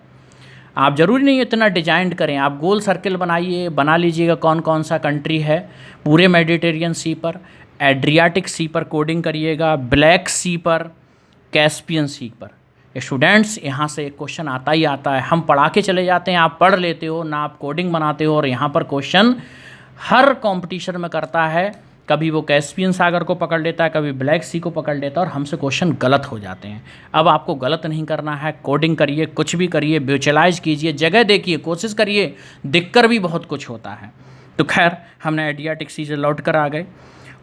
आप ज़रूरी नहीं इतना डिजाइन करें, आप गोल सर्किल बनाइए, बना लीजिएगा कौन कौन सा कंट्री है पूरे मेडिटेरियन सी पर। एड्रियाटिक सी पर कोडिंग करिएगा, ब्लैक सी पर, कैस्पियन सी पर। स्टूडेंट्स यहाँ से एक क्वेश्चन आता ही आता है, हम पढ़ा के चले जाते हैं, आप पढ़ लेते हो ना, आप कोडिंग बनाते हो, और यहाँ पर क्वेश्चन हर कंपटीशन में करता है, कभी वो कैस्पियन सागर को पकड़ लेता है, कभी ब्लैक सी को पकड़ लेता है, और हमसे क्वेश्चन गलत हो जाते हैं। अब आपको गलत नहीं करना है, कोडिंग करिए, कुछ भी करिए, विजुअलाइज कीजिए, जगह देखिए, कोशिश करिए, दिखकर भी बहुत कुछ होता है। तो खैर हमने एड्रियाटिक सी से लौट कर आ गए,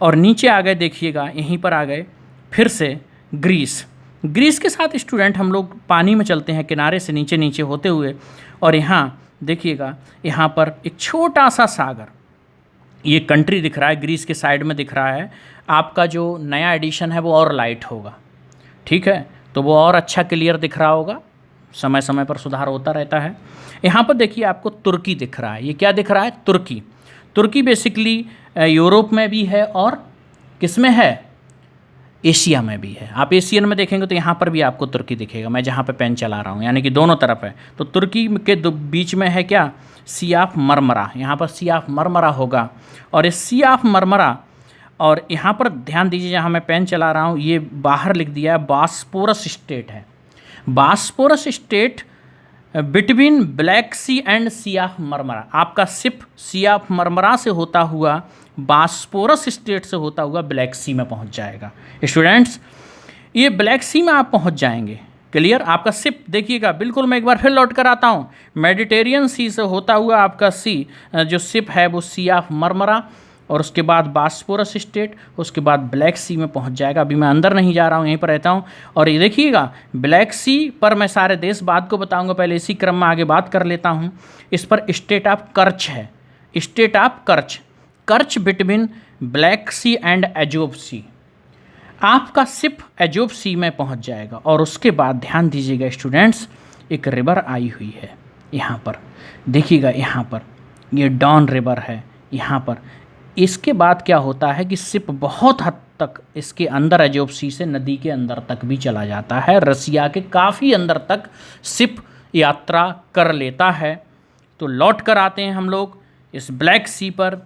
और नीचे आ गए, देखिएगा यहीं पर आ गए फिर से ग्रीस। ग्रीस के साथ स्टूडेंट हम लोग पानी में चलते हैं, किनारे से नीचे नीचे होते हुए, और यहाँ देखिएगा यहाँ पर एक छोटा सा सागर, ये कंट्री दिख रहा है, ग्रीस के साइड में दिख रहा है। आपका जो नया एडिशन है वो और लाइट होगा, ठीक है, तो वो और अच्छा क्लियर दिख रहा होगा। समय समय पर सुधार होता रहता है। यहाँ पर देखिए आपको तुर्की दिख रहा है। ये क्या दिख रहा है? तुर्की। तुर्की बेसिकली यूरोप में भी है और किस में है? एशिया में भी है। आप एशियन में देखेंगे तो यहाँ पर भी आपको तुर्की दिखेगा, मैं जहाँ पे पेन चला रहा हूँ, यानी कि दोनों तरफ है। तो तुर्की के बीच में है क्या? सी ऑफ मरमरा। यहाँ पर सी ऑफ मरमरा होगा। और इस सी ऑफ मरमरा, और यहाँ पर ध्यान दीजिए जहाँ मैं पेन चला रहा हूँ, ये बाहर लिख दिया है बॉस्पोरस स्टेट है। Bosphorus strait between Black Sea and Sea of Marmara. आपका शिप सी ऑफ मरमरा से होता हुआ बॉस्पोरस स्टेट से होता हुआ ब्लैक सी में पहुंच जाएगा। स्टूडेंट्स, ये ब्लैक सी में आप पहुंच जाएंगे। क्लियर? आपका शिप देखिएगा, बिल्कुल मैं एक बार फिर लौट कर आता हूँ। मेडिटेरियन सी से होता हुआ आपका सी जो शिप है वो सी ऑफ मरमरा, और उसके बाद बॉस्पोरस स्टेट, उसके बाद ब्लैक सी में पहुंच जाएगा। अभी मैं अंदर नहीं जा रहा हूं, यहीं पर रहता हूं। और ये देखिएगा ब्लैक सी पर मैं सारे देश बात को बताऊंगा, पहले इसी क्रम में आगे बात कर लेता हूं। इस पर स्टेट ऑफ कर्च है, strait of Kerch, Kerch between Black Sea and Azov Sea. आपका शिप एजोब सी में पहुंच जाएगा। और उसके बाद ध्यान दीजिएगा स्टूडेंट्स, एक रिवर आई हुई है यहाँ पर, देखिएगा यहाँ पर ये डॉन रिवर है यहाँ पर। इसके बाद क्या होता है कि शिप बहुत हद तक इसके अंदर एजोब सी से नदी के अंदर तक भी चला जाता है, रसिया के काफ़ी अंदर तक शिप यात्रा कर लेता है। तो लौट कर आते हैं हम लोग इस ब्लैक सी पर।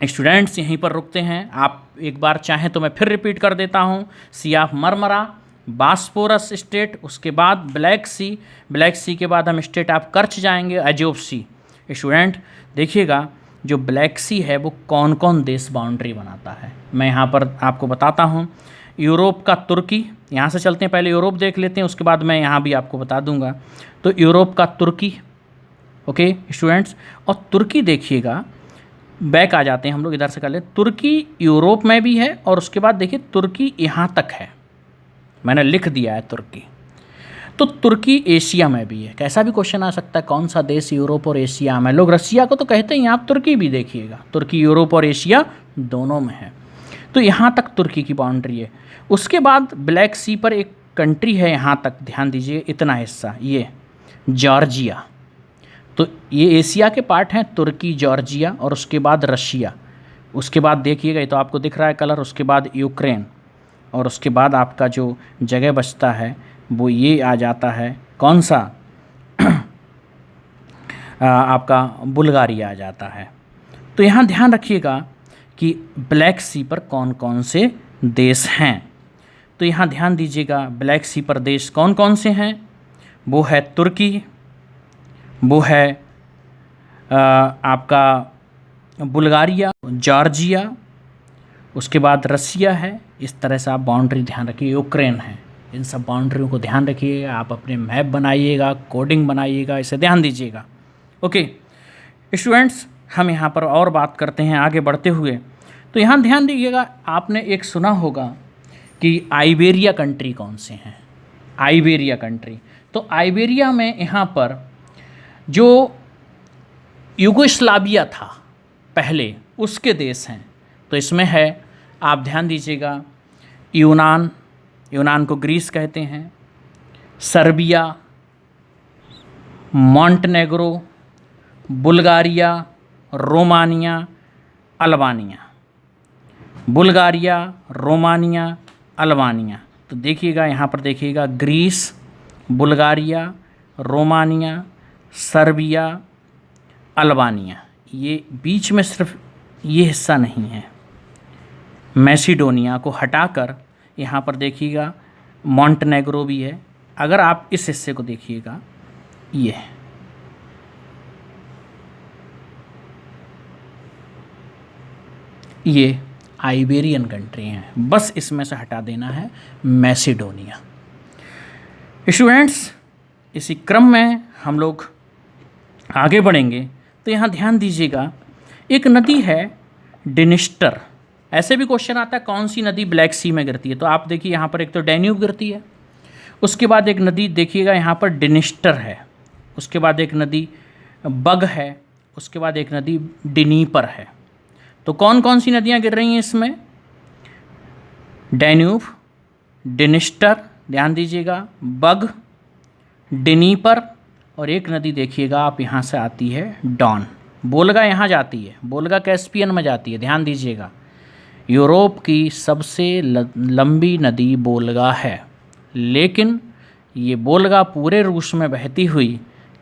स्टूडेंट्स यहीं पर रुकते हैं। आप एक बार चाहें तो मैं फिर रिपीट कर देता हूँ। सी ऑफ मरमरा, बॉस्पोरस स्टेट, उसके बाद ब्लैक सी, ब्लैक सी के बाद हम स्टेट ऑफ कर्च जाएंगे, एजोब सी। स्टूडेंट देखिएगा जो ब्लैक सी है वो कौन कौन देश बाउंड्री बनाता है, मैं यहाँ पर आपको बताता हूँ। यूरोप का तुर्की, यहाँ से चलते हैं, पहले यूरोप देख लेते हैं, उसके बाद मैं यहाँ भी आपको बता दूँगा। तो यूरोप का तुर्की, ओके स्टूडेंट्स, और तुर्की देखिएगा, बैक आ जाते हैं हम लोग, इधर से कर ले। तुर्की यूरोप में भी है, और उसके बाद देखिए तुर्की यहाँ तक है, मैंने लिख दिया है तुर्की। तो तुर्की एशिया में भी है। कैसा भी क्वेश्चन आ सकता है, कौन सा देश यूरोप और एशिया में? लोग रसिया को तो कहते हैं, आप तुर्की भी देखिएगा, तुर्की यूरोप और एशिया दोनों में है। तो यहाँ तक तुर्की की बाउंड्री है। उसके बाद ब्लैक सी पर एक कंट्री है यहाँ तक, ध्यान दीजिए इतना हिस्सा, ये जॉर्जिया। तो ये एशिया के पार्ट हैं, तुर्की, जॉर्जिया, और उसके बाद रशिया। उसके बाद देखिएगा, ये तो आपको दिख रहा है कलर, उसके बाद यूक्रेन, और उसके बाद आपका जो जगह बचता है वो ये आ जाता है, कौन सा आपका बुल्गारिया आ जाता है। तो यहाँ ध्यान रखिएगा कि ब्लैक सी पर कौन कौन से देश हैं। तो यहाँ ध्यान दीजिएगा ब्लैक सी पर देश कौन कौन से हैं। वो है तुर्की, वो है आपका बुल्गारिया, जॉर्जिया, उसके बाद रसिया है। इस तरह से आप बाउंड्री ध्यान रखिए, यूक्रेन है। इन सब बाउंड्रियों को ध्यान रखिएगा, आप अपने मैप बनाइएगा, कोडिंग बनाइएगा, इसे ध्यान दीजिएगा। ओके स्टूडेंट्स, हम यहाँ पर और बात करते हैं आगे बढ़ते हुए। तो यहाँ ध्यान दीजिएगा, आपने एक सुना होगा कि आइबेरिया कंट्री कौन से हैं, आइबेरिया कंट्री। तो आइबेरिया में यहाँ पर जो यूगोस्लाविया था पहले, उसके देश हैं। तो इसमें है, आप ध्यान दीजिएगा, यूनान, यूनान को ग्रीस कहते हैं, Serbia, Montenegro, Bulgaria, Romania, Albania, Bulgaria, Romania, Albania. तो देखिएगा यहाँ पर देखिएगा, Greece, Bulgaria, Romania, Serbia, Albania. ये बीच में सिर्फ ये हिस्सा नहीं है, मैसिडोनिया को हटाकर यहाँ पर देखिएगा मॉन्टेनेग्रो भी है। अगर आप इस हिस्से को देखिएगा, ये आइबेरियन कंट्री हैं, बस इसमें से हटा देना है मैसिडोनिया। स्टूडेंट्स, इसी क्रम में हम लोग आगे बढ़ेंगे। तो यहाँ ध्यान दीजिएगा, एक नदी है डिनिस्टर। ऐसे भी क्वेश्चन आता है कौन सी नदी ब्लैक सी में गिरती है। तो आप देखिए यहाँ पर एक तो डैन्यूब गिरती है, उसके बाद एक नदी देखिएगा यहाँ पर डिनिस्टर है, उसके बाद एक नदी बग है, उसके बाद एक नदी डिनीपर है। तो कौन कौन सी नदियाँ गिर रही हैं इसमें? डैन्यूब, डिनिस्टर, ध्यान दीजिएगा, बग, डिनीपर, और एक नदी देखिएगा आप यहाँ से आती है डॉन। वोल्गा यहाँ जाती है, वोल्गा कैस्पियन में जाती है, ध्यान दीजिएगा। यूरोप की सबसे लंबी नदी वोल्गा है, लेकिन ये वोल्गा पूरे रूस में बहती हुई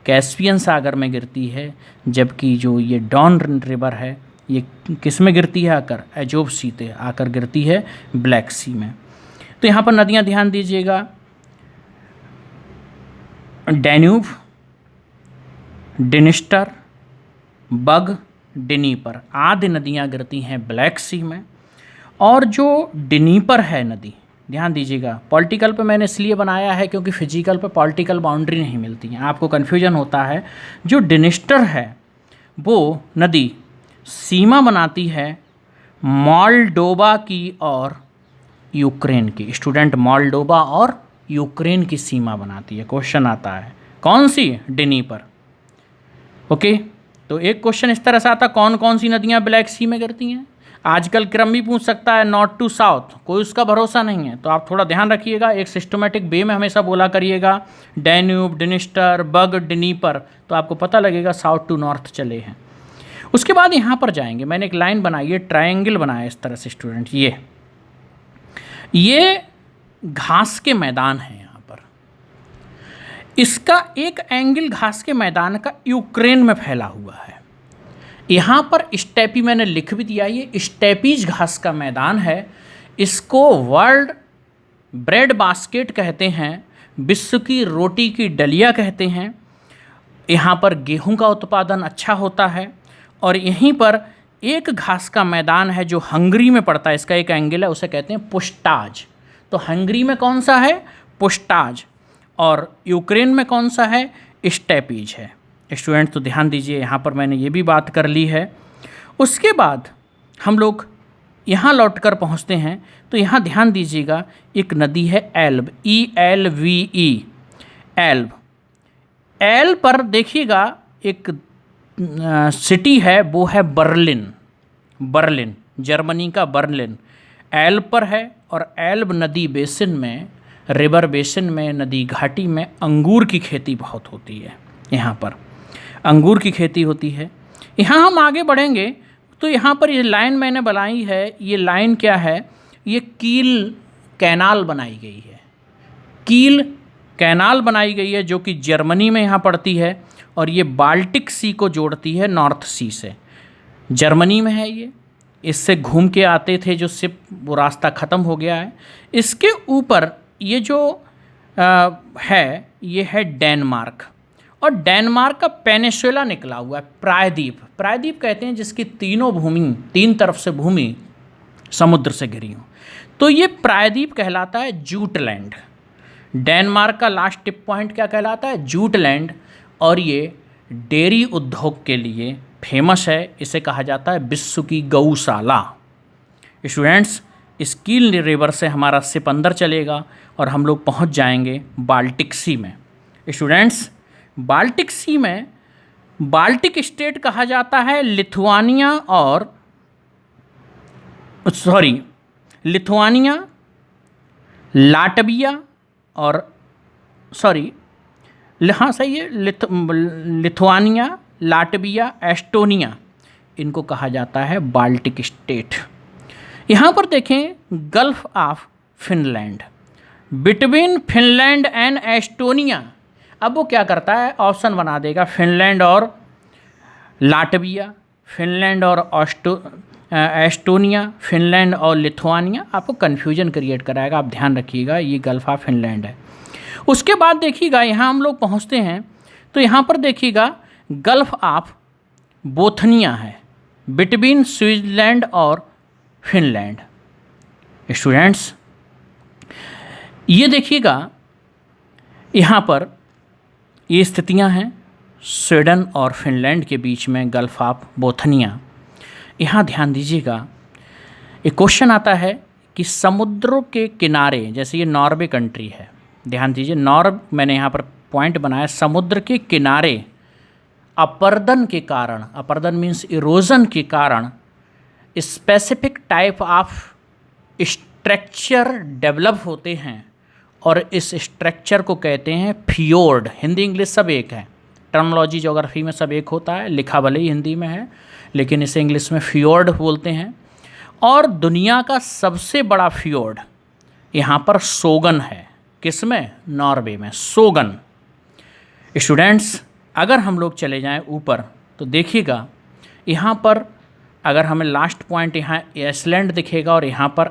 कैस्पियन सागर में गिरती है, जबकि जो ये डॉन रिवर है ये किस में गिरती है आकर? एजोव सी से आकर गिरती है ब्लैक सी में। तो यहाँ पर नदियाँ ध्यान दीजिएगा, डैन्यूब, डिनिस्टर, बग, डिनीपर आदि नदियाँ गिरती हैं ब्लैक सी में। और जो डिनीपर है नदी, ध्यान दीजिएगा, पॉलिटिकल पे मैंने इसलिए बनाया है क्योंकि फिजिकल पे पॉलिटिकल बाउंड्री नहीं मिलती है, आपको कन्फ्यूजन होता है। जो डिनिस्टर है वो नदी सीमा बनाती है मोल्डोवा की और यूक्रेन की। स्टूडेंट, मोल्डोवा और यूक्रेन की सीमा बनाती है। क्वेश्चन आता है कौन सी? डिनीपर। ओके, तो एक क्वेश्चन इस तरह से आता, कौन कौन सी नदियाँ ब्लैक सी में गिरती हैं? आजकल क्रम भी पूछ सकता है, नॉर्थ टू साउथ, कोई उसका भरोसा नहीं है, तो आप थोड़ा ध्यान रखिएगा, एक सिस्टमेटिक वे में हमेशा बोला करिएगा। डैन्यूब, डिनिस्टर, बग, डिनीपर, तो आपको पता लगेगा साउथ टू नॉर्थ चले हैं। उसके बाद यहाँ पर जाएंगे, मैंने एक लाइन बनाई है, ट्रायंगल बनाया इस तरह से स्टूडेंट। ये घास के मैदान हैं यहाँ पर, इसका एक एंगल घास के मैदान का यूक्रेन में फैला हुआ है। यहाँ पर स्टेपी मैंने लिख भी दिया, ये स्टेपीज घास का मैदान है। इसको वर्ल्ड ब्रेड बास्केट कहते हैं, विश्व की रोटी की डलिया कहते हैं। यहाँ पर गेहूं का उत्पादन अच्छा होता है। और यहीं पर एक घास का मैदान है जो हंगरी में पड़ता है, इसका एक एंगल है, उसे कहते हैं पुष्टाज। तो हंगरी में कौन सा है? पुष्टाज। और यूक्रेन में कौन सा है? स्टेपीज है। स्टूडेंट, तो ध्यान दीजिए, यहाँ पर मैंने ये भी बात कर ली है। उसके बाद हम लोग यहाँ लौट कर पहुँचते हैं, तो यहाँ ध्यान दीजिएगा, एक नदी है एल्ब, ELVE, एल्ब। एल्ब पर देखिएगा एक सिटी है, वो है बर्लिन। बर्लिन, जर्मनी का बर्लिन एल्ब पर है। और एल्ब नदी बेसिन में, रिवर बेसिन में, नदी घाटी में अंगूर की खेती बहुत होती है। यहाँ पर अंगूर की खेती होती है। यहाँ हम आगे बढ़ेंगे तो यहाँ पर ये लाइन मैंने बनाई है, ये लाइन क्या है? ये कील कैनाल बनाई गई है। कील कैनाल बनाई गई है जो कि जर्मनी में यहाँ पड़ती है, और ये बाल्टिक सी को जोड़ती है नॉर्थ सी से। जर्मनी में है ये, इससे घूम के आते थे जो शिप, वो रास्ता ख़त्म हो गया है। इसके ऊपर ये जो है, ये है डेनमार्क, और डेनमार्क का पेनिसुला निकला हुआ है, प्रायद्वीप। प्रायद्वीप कहते हैं जिसकी तीनों भूमि, तीन तरफ से भूमि समुद्र से घिरी हो, तो ये प्रायद्वीप कहलाता है जूटलैंड। डेनमार्क का लास्ट टिप पॉइंट क्या कहलाता है? जूटलैंड। और ये डेयरी उद्योग के लिए फेमस है, इसे कहा जाता है विश्व की गौशाला। स्टूडेंट्स, इस कील रिवर से हमारा शिप अंदर चलेगा और हम लोग पहुंच जाएंगे बाल्टिक सी में। स्टूडेंट्स, बाल्टिक सी में बाल्टिक स्टेट कहा जाता है लिथुआनिया और लिथुआनिया, लाटविया और हाँ सही है, लिथुआनिया, लाटविया, एस्टोनिया, इनको कहा जाता है बाल्टिक स्टेट। यहाँ पर देखें, gulf of Finland, between Finland and Estonia. अब वो क्या करता है? ऑप्शन बना देगा फिनलैंड और लाटविया, फिनलैंड और एस्टोनिया, फिनलैंड और लिथुआनिया। आपको कन्फ्यूजन क्रिएट कराएगा, आप ध्यान रखिएगा, ये गल्फ ऑफ फिनलैंड है। उसके बाद देखिएगा, यहाँ हम लोग पहुँचते हैं तो यहाँ पर देखिएगा गल्फ ऑफ बोथनिया है, बिटवीन स्विट्ज़रलैंड और फिनलैंड। स्टूडेंट्स, ये देखिएगा, यहाँ पर ये स्थितियाँ हैं स्वीडन और फिनलैंड के बीच में, गल्फ ऑफ बोथनिया। यहाँ ध्यान दीजिएगा, एक क्वेश्चन आता है कि समुद्रों के किनारे, जैसे ये नॉर्वे कंट्री है, ध्यान दीजिए, मैंने यहाँ पर पॉइंट बनाया, समुद्र के किनारे अपर्दन के कारण, अपर्दन मीन्स इरोजन के कारण specific type of structure develop होते हैं और इस स्ट्रक्चर को कहते हैं फियोर्ड। हिंदी इंग्लिश सब एक है, टर्मिनोलॉजी ज्योग्राफी में सब एक होता है, लिखा भले ही हिंदी में है लेकिन इसे इंग्लिश में फियोर्ड बोलते हैं। और दुनिया का सबसे बड़ा फियोर्ड यहाँ पर सोगन है। किसमें? नॉर्वे में, सोगन। स्टूडेंट्स, अगर हम लोग चले जाएं ऊपर तो देखिएगा यहाँ पर अगर हमें लास्ट पॉइंट यहाँ आइसलैंड दिखेगा और यहाँ पर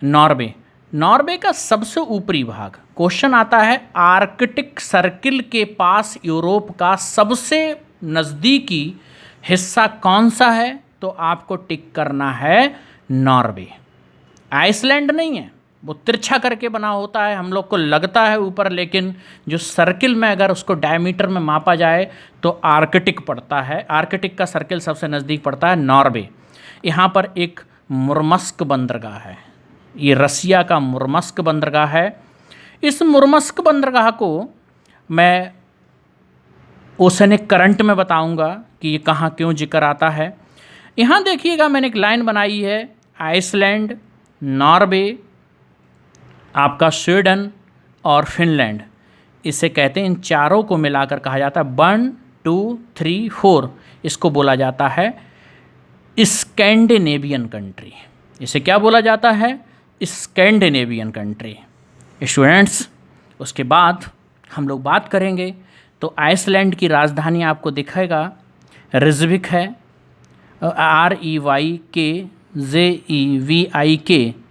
नॉर्वे। नॉर्वे का सबसे ऊपरी भाग, क्वेश्चन आता है आर्कटिक सर्किल के पास यूरोप का सबसे नज़दीकी हिस्सा कौन सा है, तो आपको टिक करना है नॉर्वे। आइसलैंड नहीं है, वो तिरछा करके बना होता है, हम लोग को लगता है ऊपर, लेकिन जो सर्किल में अगर उसको डायमीटर में मापा जाए तो आर्कटिक पड़ता है। आर्कटिक का सर्किल सबसे नज़दीक पड़ता है नॉर्वे। यहाँ पर एक मुर्मस्क बंदरगाह है, ये रसिया का मुर्मस्क बंदरगाह है। इस मुर्मस्क बंदरगाह को मैं ओशनिक करंट में बताऊंगा कि ये कहाँ क्यों जिक्र आता है। यहाँ देखिएगा मैंने एक लाइन बनाई है, आइसलैंड, नॉर्वे, आपका स्वीडन और फिनलैंड, इसे कहते हैं, इन चारों को मिलाकर कहा जाता है 1 2 3 4, इसको बोला जाता है स्कैंडिनेवियन कंट्री। इसे क्या बोला जाता है? Scandinavian country. स्टूडेंट्स, उसके बाद हम लोग बात करेंगे तो आइसलैंड की राजधानी आपको दिखेगा रिजविक है, REYKJEVIK।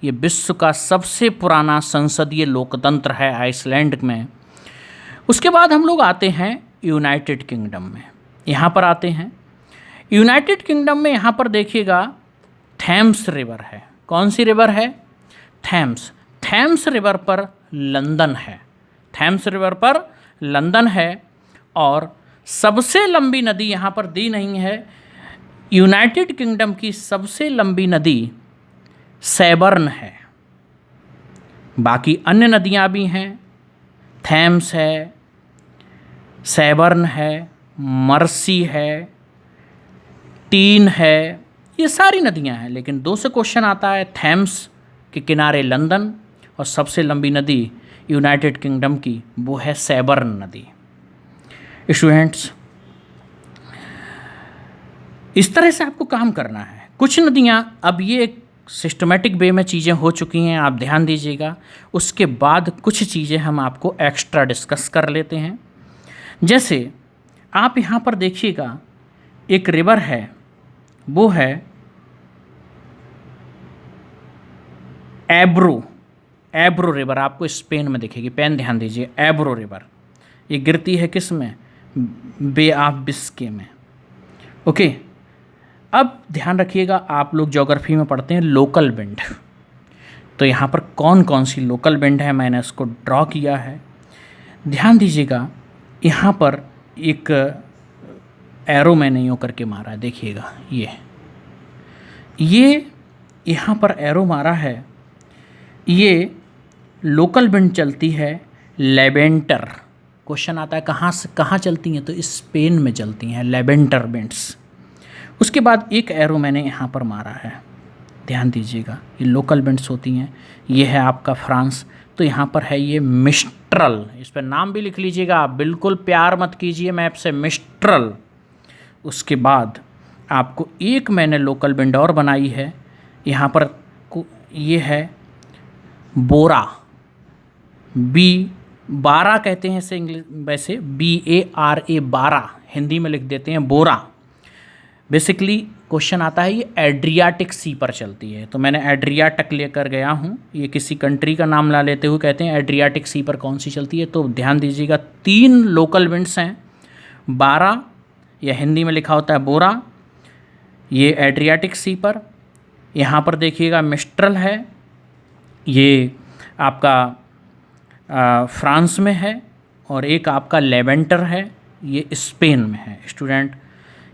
ये विश्व का सबसे पुराना संसदीय लोकतंत्र है आइसलैंड में। उसके बाद हम लोग आते हैं यूनाइटेड किंगडम में। यहाँ पर आते हैं यूनाइटेड किंगडम में, यहाँ पर देखिएगा थेम्स रिवर है। कौन सी रिवर है? थेम्स। थेम्स रिवर पर लंदन है, थेम्स रिवर पर लंदन है। और सबसे लंबी नदी यहाँ पर दी नहीं है, यूनाइटेड किंगडम की सबसे लंबी नदी सेबर्न है। बाकी अन्य नदियाँ भी हैं, थेम्स है, सेबर्न है, मर्सी है, टीन है, ये सारी नदियाँ हैं। लेकिन 2 से क्वेश्चन आता है, थेम्स के किनारे लंदन और सबसे लंबी नदी यूनाइटेड किंगडम की वो है सेबर्न नदी। स्टूडेंट्स, इस तरह से आपको काम करना है। कुछ नदियाँ अब ये सिस्टमेटिक वे में चीज़ें हो चुकी हैं, आप ध्यान दीजिएगा। उसके बाद कुछ चीज़ें हम आपको एक्स्ट्रा डिस्कस कर लेते हैं। जैसे आप यहाँ पर देखिएगा एक रिवर है, वो है एब्रो रिवर, आपको स्पेन में दिखेगी, पेन ध्यान दीजिए, एब्रो रिवर। ये गिरती है किस में? बे ऑफ बिस्के में। ओके, अब ध्यान रखिएगा, आप लोग ज्योग्राफी में पढ़ते हैं लोकल विंड, तो यहाँ पर कौन कौन सी लोकल विंड है मैंने उसको ड्रॉ किया है। ध्यान दीजिएगा, यहाँ पर एक एरो मैंने यूँ करके मारा है, देखिएगा ये यहाँ पर एरो मारा है, ये लोकल विंड चलती है लेवेंटर। क्वेश्चन आता है कहाँ से कहाँ चलती हैं, तो स्पेन में चलती हैं लेवेंटर विंड्स। उसके बाद एक एरो मैंने यहाँ पर मारा है, ध्यान दीजिएगा, ये लोकल विंड्स होती हैं। ये है आपका फ्रांस, तो यहाँ पर है ये मिस्ट्रल, इस पर नाम भी लिख लीजिएगा आप, बिल्कुल प्यार मत कीजिए मैप से, मिस्ट्रल। उसके बाद आपको एक मैंने लोकल विंड और बनाई है, यहाँ पर ये है बोरा, B12 कहते हैं इसे इंग्लिश, वैसे BARA 12, हिंदी में लिख देते हैं बोरा। बेसिकली क्वेश्चन आता है ये एड्रियाटिक सी पर चलती है, तो मैंने एड्रियाटिक लेकर गया हूँ, ये किसी कंट्री का नाम ला लेते हुए कहते हैं एड्रियाटिक सी पर कौन सी चलती है। तो ध्यान दीजिएगा 3 लोकल विंड्स हैं, 12 या हिंदी में लिखा होता है बोरा, ये एड्रियाटिक सी पर। यहाँ पर देखिएगा मिस्ट्रल है, ये आपका फ्रांस में है, और एक आपका लेवेंटर है, ये स्पेन में है। स्टूडेंट,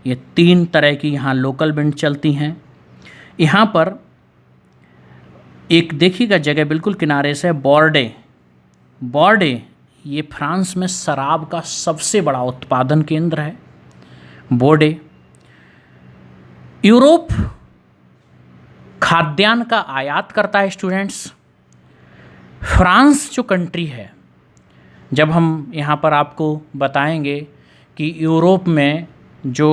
ये 3 तरह की यहाँ लोकल विंड चलती हैं। यहाँ पर एक देखिएगा जगह बिल्कुल किनारे से बॉर्डे, ये फ्रांस में शराब का सबसे बड़ा उत्पादन केंद्र है, बोर्डे। यूरोप खाद्यान्न का आयात करता है स्टूडेंट्स। फ्रांस जो कंट्री है, जब हम यहाँ पर आपको बताएंगे कि यूरोप में जो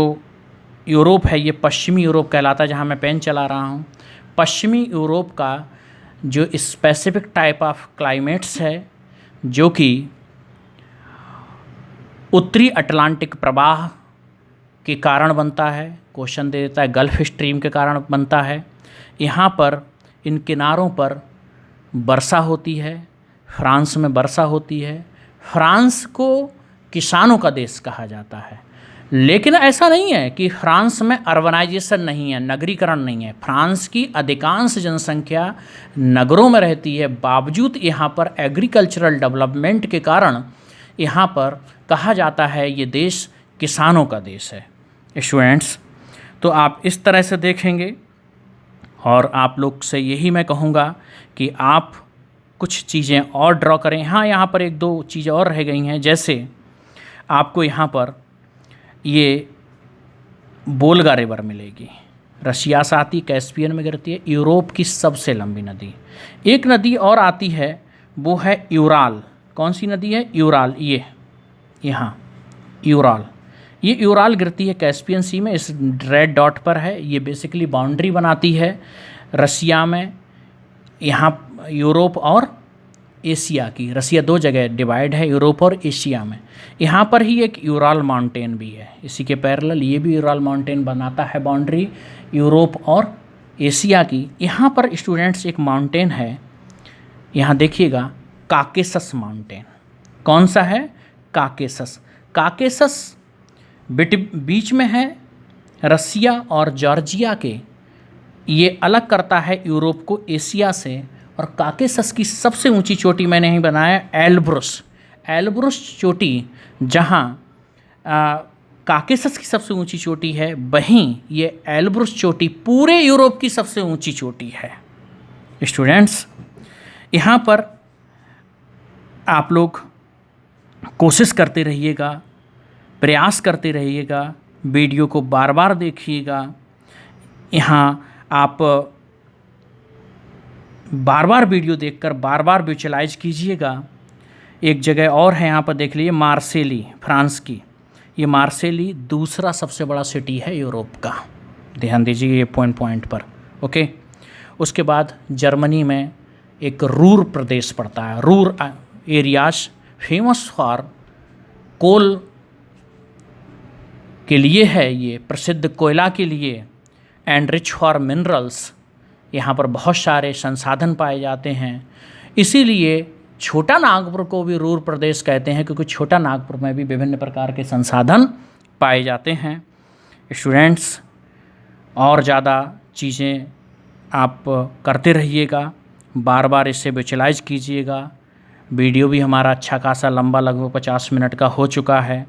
यूरोप है ये पश्चिमी यूरोप कहलाता है, जहाँ मैं पेन चला रहा हूँ। पश्चिमी यूरोप का जो स्पेसिफिक टाइप ऑफ क्लाइमेट्स है, जो कि उत्तरी अटलांटिक प्रवाह के कारण बनता है, क्वेश्चन दे देता है, गल्फ स्ट्रीम के कारण बनता है। यहाँ पर इन किनारों पर वर्षा होती है, फ्रांस में वर्षा होती है। फ्रांस को किसानों का देश कहा जाता है, लेकिन ऐसा नहीं है कि फ्रांस में अर्बनाइजेशन नहीं है, नगरीकरण नहीं है। फ्रांस की अधिकांश जनसंख्या नगरों में रहती है, बावजूद यहाँ पर एग्रीकल्चरल डेवलपमेंट के कारण यहाँ पर कहा जाता है ये देश किसानों का देश है स्टूडेंट्स। तो आप इस तरह से देखेंगे, और आप लोग से यही मैं कहूँगा कि आप कुछ चीज़ें और ड्रॉ करें। हाँ, यहाँ पर एक दो चीज़ें और रह गई हैं, जैसे आपको यहाँ पर ये वोल्गा रिवर मिलेगी, रशिया से आती, कैस्पियन में गिरती है, यूरोप की सबसे लंबी नदी। एक नदी और आती है, वो है यूराल। कौन सी नदी है? यूराल। ये यहाँ यूराल, ये यूराल गिरती है कैस्पियन सी में, इस रेड डॉट पर है। ये बेसिकली बाउंड्री बनाती है रसिया में, यहाँ यूरोप और एशिया की। रसिया दो जगह डिवाइड है, यूरोप और एशिया में। यहाँ पर ही एक यूराल माउंटेन भी है, इसी के पैरेलल ये भी यूराल माउंटेन बनाता है बाउंड्री यूरोप और एशिया की। यहाँ पर स्टूडेंट्स एक माउंटेन है, यहाँ देखिएगा, काकेसस माउंटेन। कौन सा है? काकेसस। काकेसस बीच में है रसिया और जॉर्जिया के। ये अलग करता है यूरोप को एशिया से। और काकेसस की सबसे ऊंची चोटी मैंने ही बनाया, एल्ब्रुस। एल्ब्रुस चोटी जहाँ काकेसस की सबसे ऊंची चोटी है, वहीं ये एल्ब्रुस चोटी पूरे यूरोप की सबसे ऊंची चोटी है स्टूडेंट्स। यहाँ पर आप लोग कोशिश करते रहिएगा, प्रयास करते रहिएगा, वीडियो को बार बार देखिएगा। यहाँ आप बार बार वीडियो देखकर बार बार विजुअलाइज कीजिएगा। एक जगह और है, यहाँ पर देख लीजिए, मार्सेली, फ्रांस की। ये मार्सेली दूसरा सबसे बड़ा सिटी है यूरोप का, ध्यान दीजिए ये पॉइंट पर। ओके, उसके बाद जर्मनी में एक रूर प्रदेश पड़ता है। Ruhr areas famous for coal के लिए है, ये प्रसिद्ध कोयला के लिए, एंड रिच फॉर मिनरल्स। यहाँ पर बहुत सारे संसाधन पाए जाते हैं, इसीलिए छोटा नागपुर को भी रूर प्रदेश कहते हैं, क्योंकि छोटा नागपुर में भी विभिन्न प्रकार के संसाधन पाए जाते हैं स्टूडेंट्स। और ज़्यादा चीज़ें आप करते रहिएगा, बार बार इससे विजुअलाइज कीजिएगा। वीडियो भी हमारा अच्छा खासा लंबा, लगभग 50 मिनट का हो चुका है,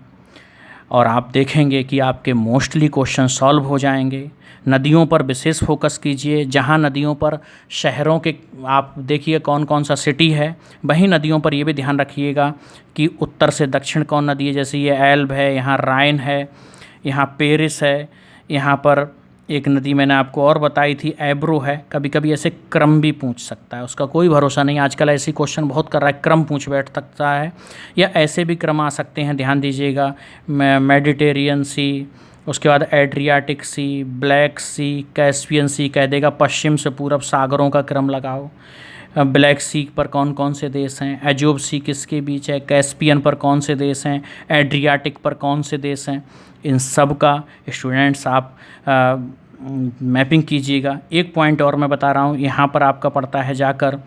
और आप देखेंगे कि आपके मोस्टली क्वेश्चन सॉल्व हो जाएंगे। नदियों पर विशेष फोकस कीजिए, जहाँ नदियों पर शहरों के आप देखिए कौन कौन सा सिटी है, वहीं नदियों पर ये भी ध्यान रखिएगा कि उत्तर से दक्षिण कौन नदी है। जैसे ये एल्ब है, यहाँ राइन है, यहाँ पेरिस है, यहाँ पर एक नदी मैंने आपको और बताई थी, एब्रो है। कभी कभी ऐसे क्रम भी पूछ सकता है, उसका कोई भरोसा नहीं। आजकल ऐसी क्वेश्चन बहुत कर रहा है, क्रम पूछ बैठ सकता है, या ऐसे भी क्रम आ सकते हैं, ध्यान दीजिएगा। मेडिटेरियन सी, उसके बाद एड्रियाटिक सी, ब्लैक सी, कैस्पियन सी कह देगा, पश्चिम से पूरब सागरों का क्रम लगाओ। ब्लैक सी पर कौन कौन से देश हैं, एजोब सी किसके बीच है, कैस्पियन पर कौन से देश हैं, एड्रियाटिक पर कौन से देश हैं, इन सब का स्टूडेंट्स आप मैपिंग कीजिएगा। एक पॉइंट और मैं बता रहा हूँ, यहाँ पर आपका पड़ता है जाकर,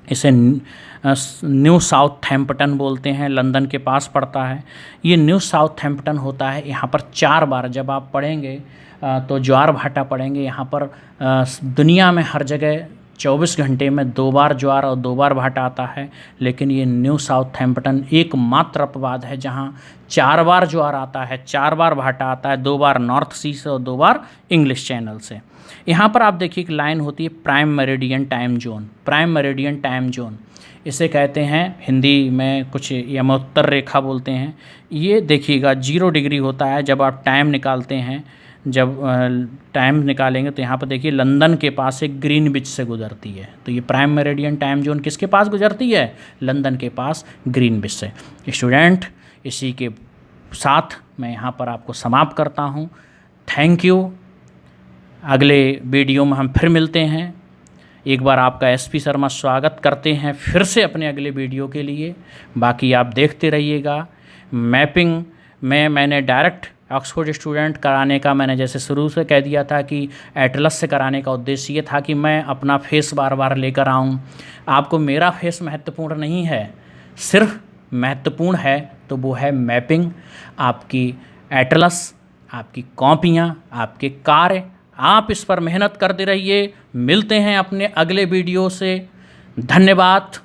इसे न्यू साउथहैम्पटन बोलते हैं, लंदन के पास पड़ता है। ये न्यू साउथहैम्पटन होता है, यहाँ पर 4 बार जब आप पढ़ेंगे तो ज्वार भाटा पढ़ेंगे। यहाँ पर दुनिया में हर जगह 24 घंटे में 2 बार ज्वार और 2 बार भाटा आता है, लेकिन ये न्यू साउथहैम्पटन एकमात्र अपवाद है जहाँ 4 बार ज्वार आता है, 4 बार भाटा आता है, 2 बार नॉर्थ सी से और 2 बार इंग्लिश चैनल से। यहाँ पर आप देखिए एक लाइन होती है, prime meridian time zone. Prime meridian time zone इसे कहते हैं, हिंदी में कुछ यमोत्तर रेखा बोलते हैं। ये देखिएगा 0 डिग्री होता है जब आप टाइम निकालते हैं जब टाइम निकालेंगे तो यहाँ पर देखिए लंदन के पास एक ग्रीनविच से गुजरती है, तो ये प्राइम मेरिडियन टाइम जोन किसके पास गुजरती है? लंदन के पास ग्रीनविच से। स्टूडेंट, इसी के साथ मैं यहाँ पर आपको समाप्त करता हूँ। Thank you. अगले वीडियो में हम फिर मिलते हैं। एक बार आपका एसपी शर्मा स्वागत करते हैं फिर से अपने अगले वीडियो के लिए। बाकी आप देखते रहिएगा। मैपिंग में मैंने डायरेक्ट ऑक्सफोर्ड स्टूडेंट कराने का, मैंने जैसे शुरू से कह दिया था कि एटलस से कराने का उद्देश्य ये था कि मैं अपना फेस बार बार लेकर आऊँ। आपको मेरा फेस महत्वपूर्ण नहीं है, सिर्फ महत्वपूर्ण है तो वो है मैपिंग, आपकी एटलस, आपकी कॉपियाँ, आपके कार्य। आप इस पर मेहनत करते रहिए। मिलते हैं अपने अगले वीडियो से। धन्यवाद।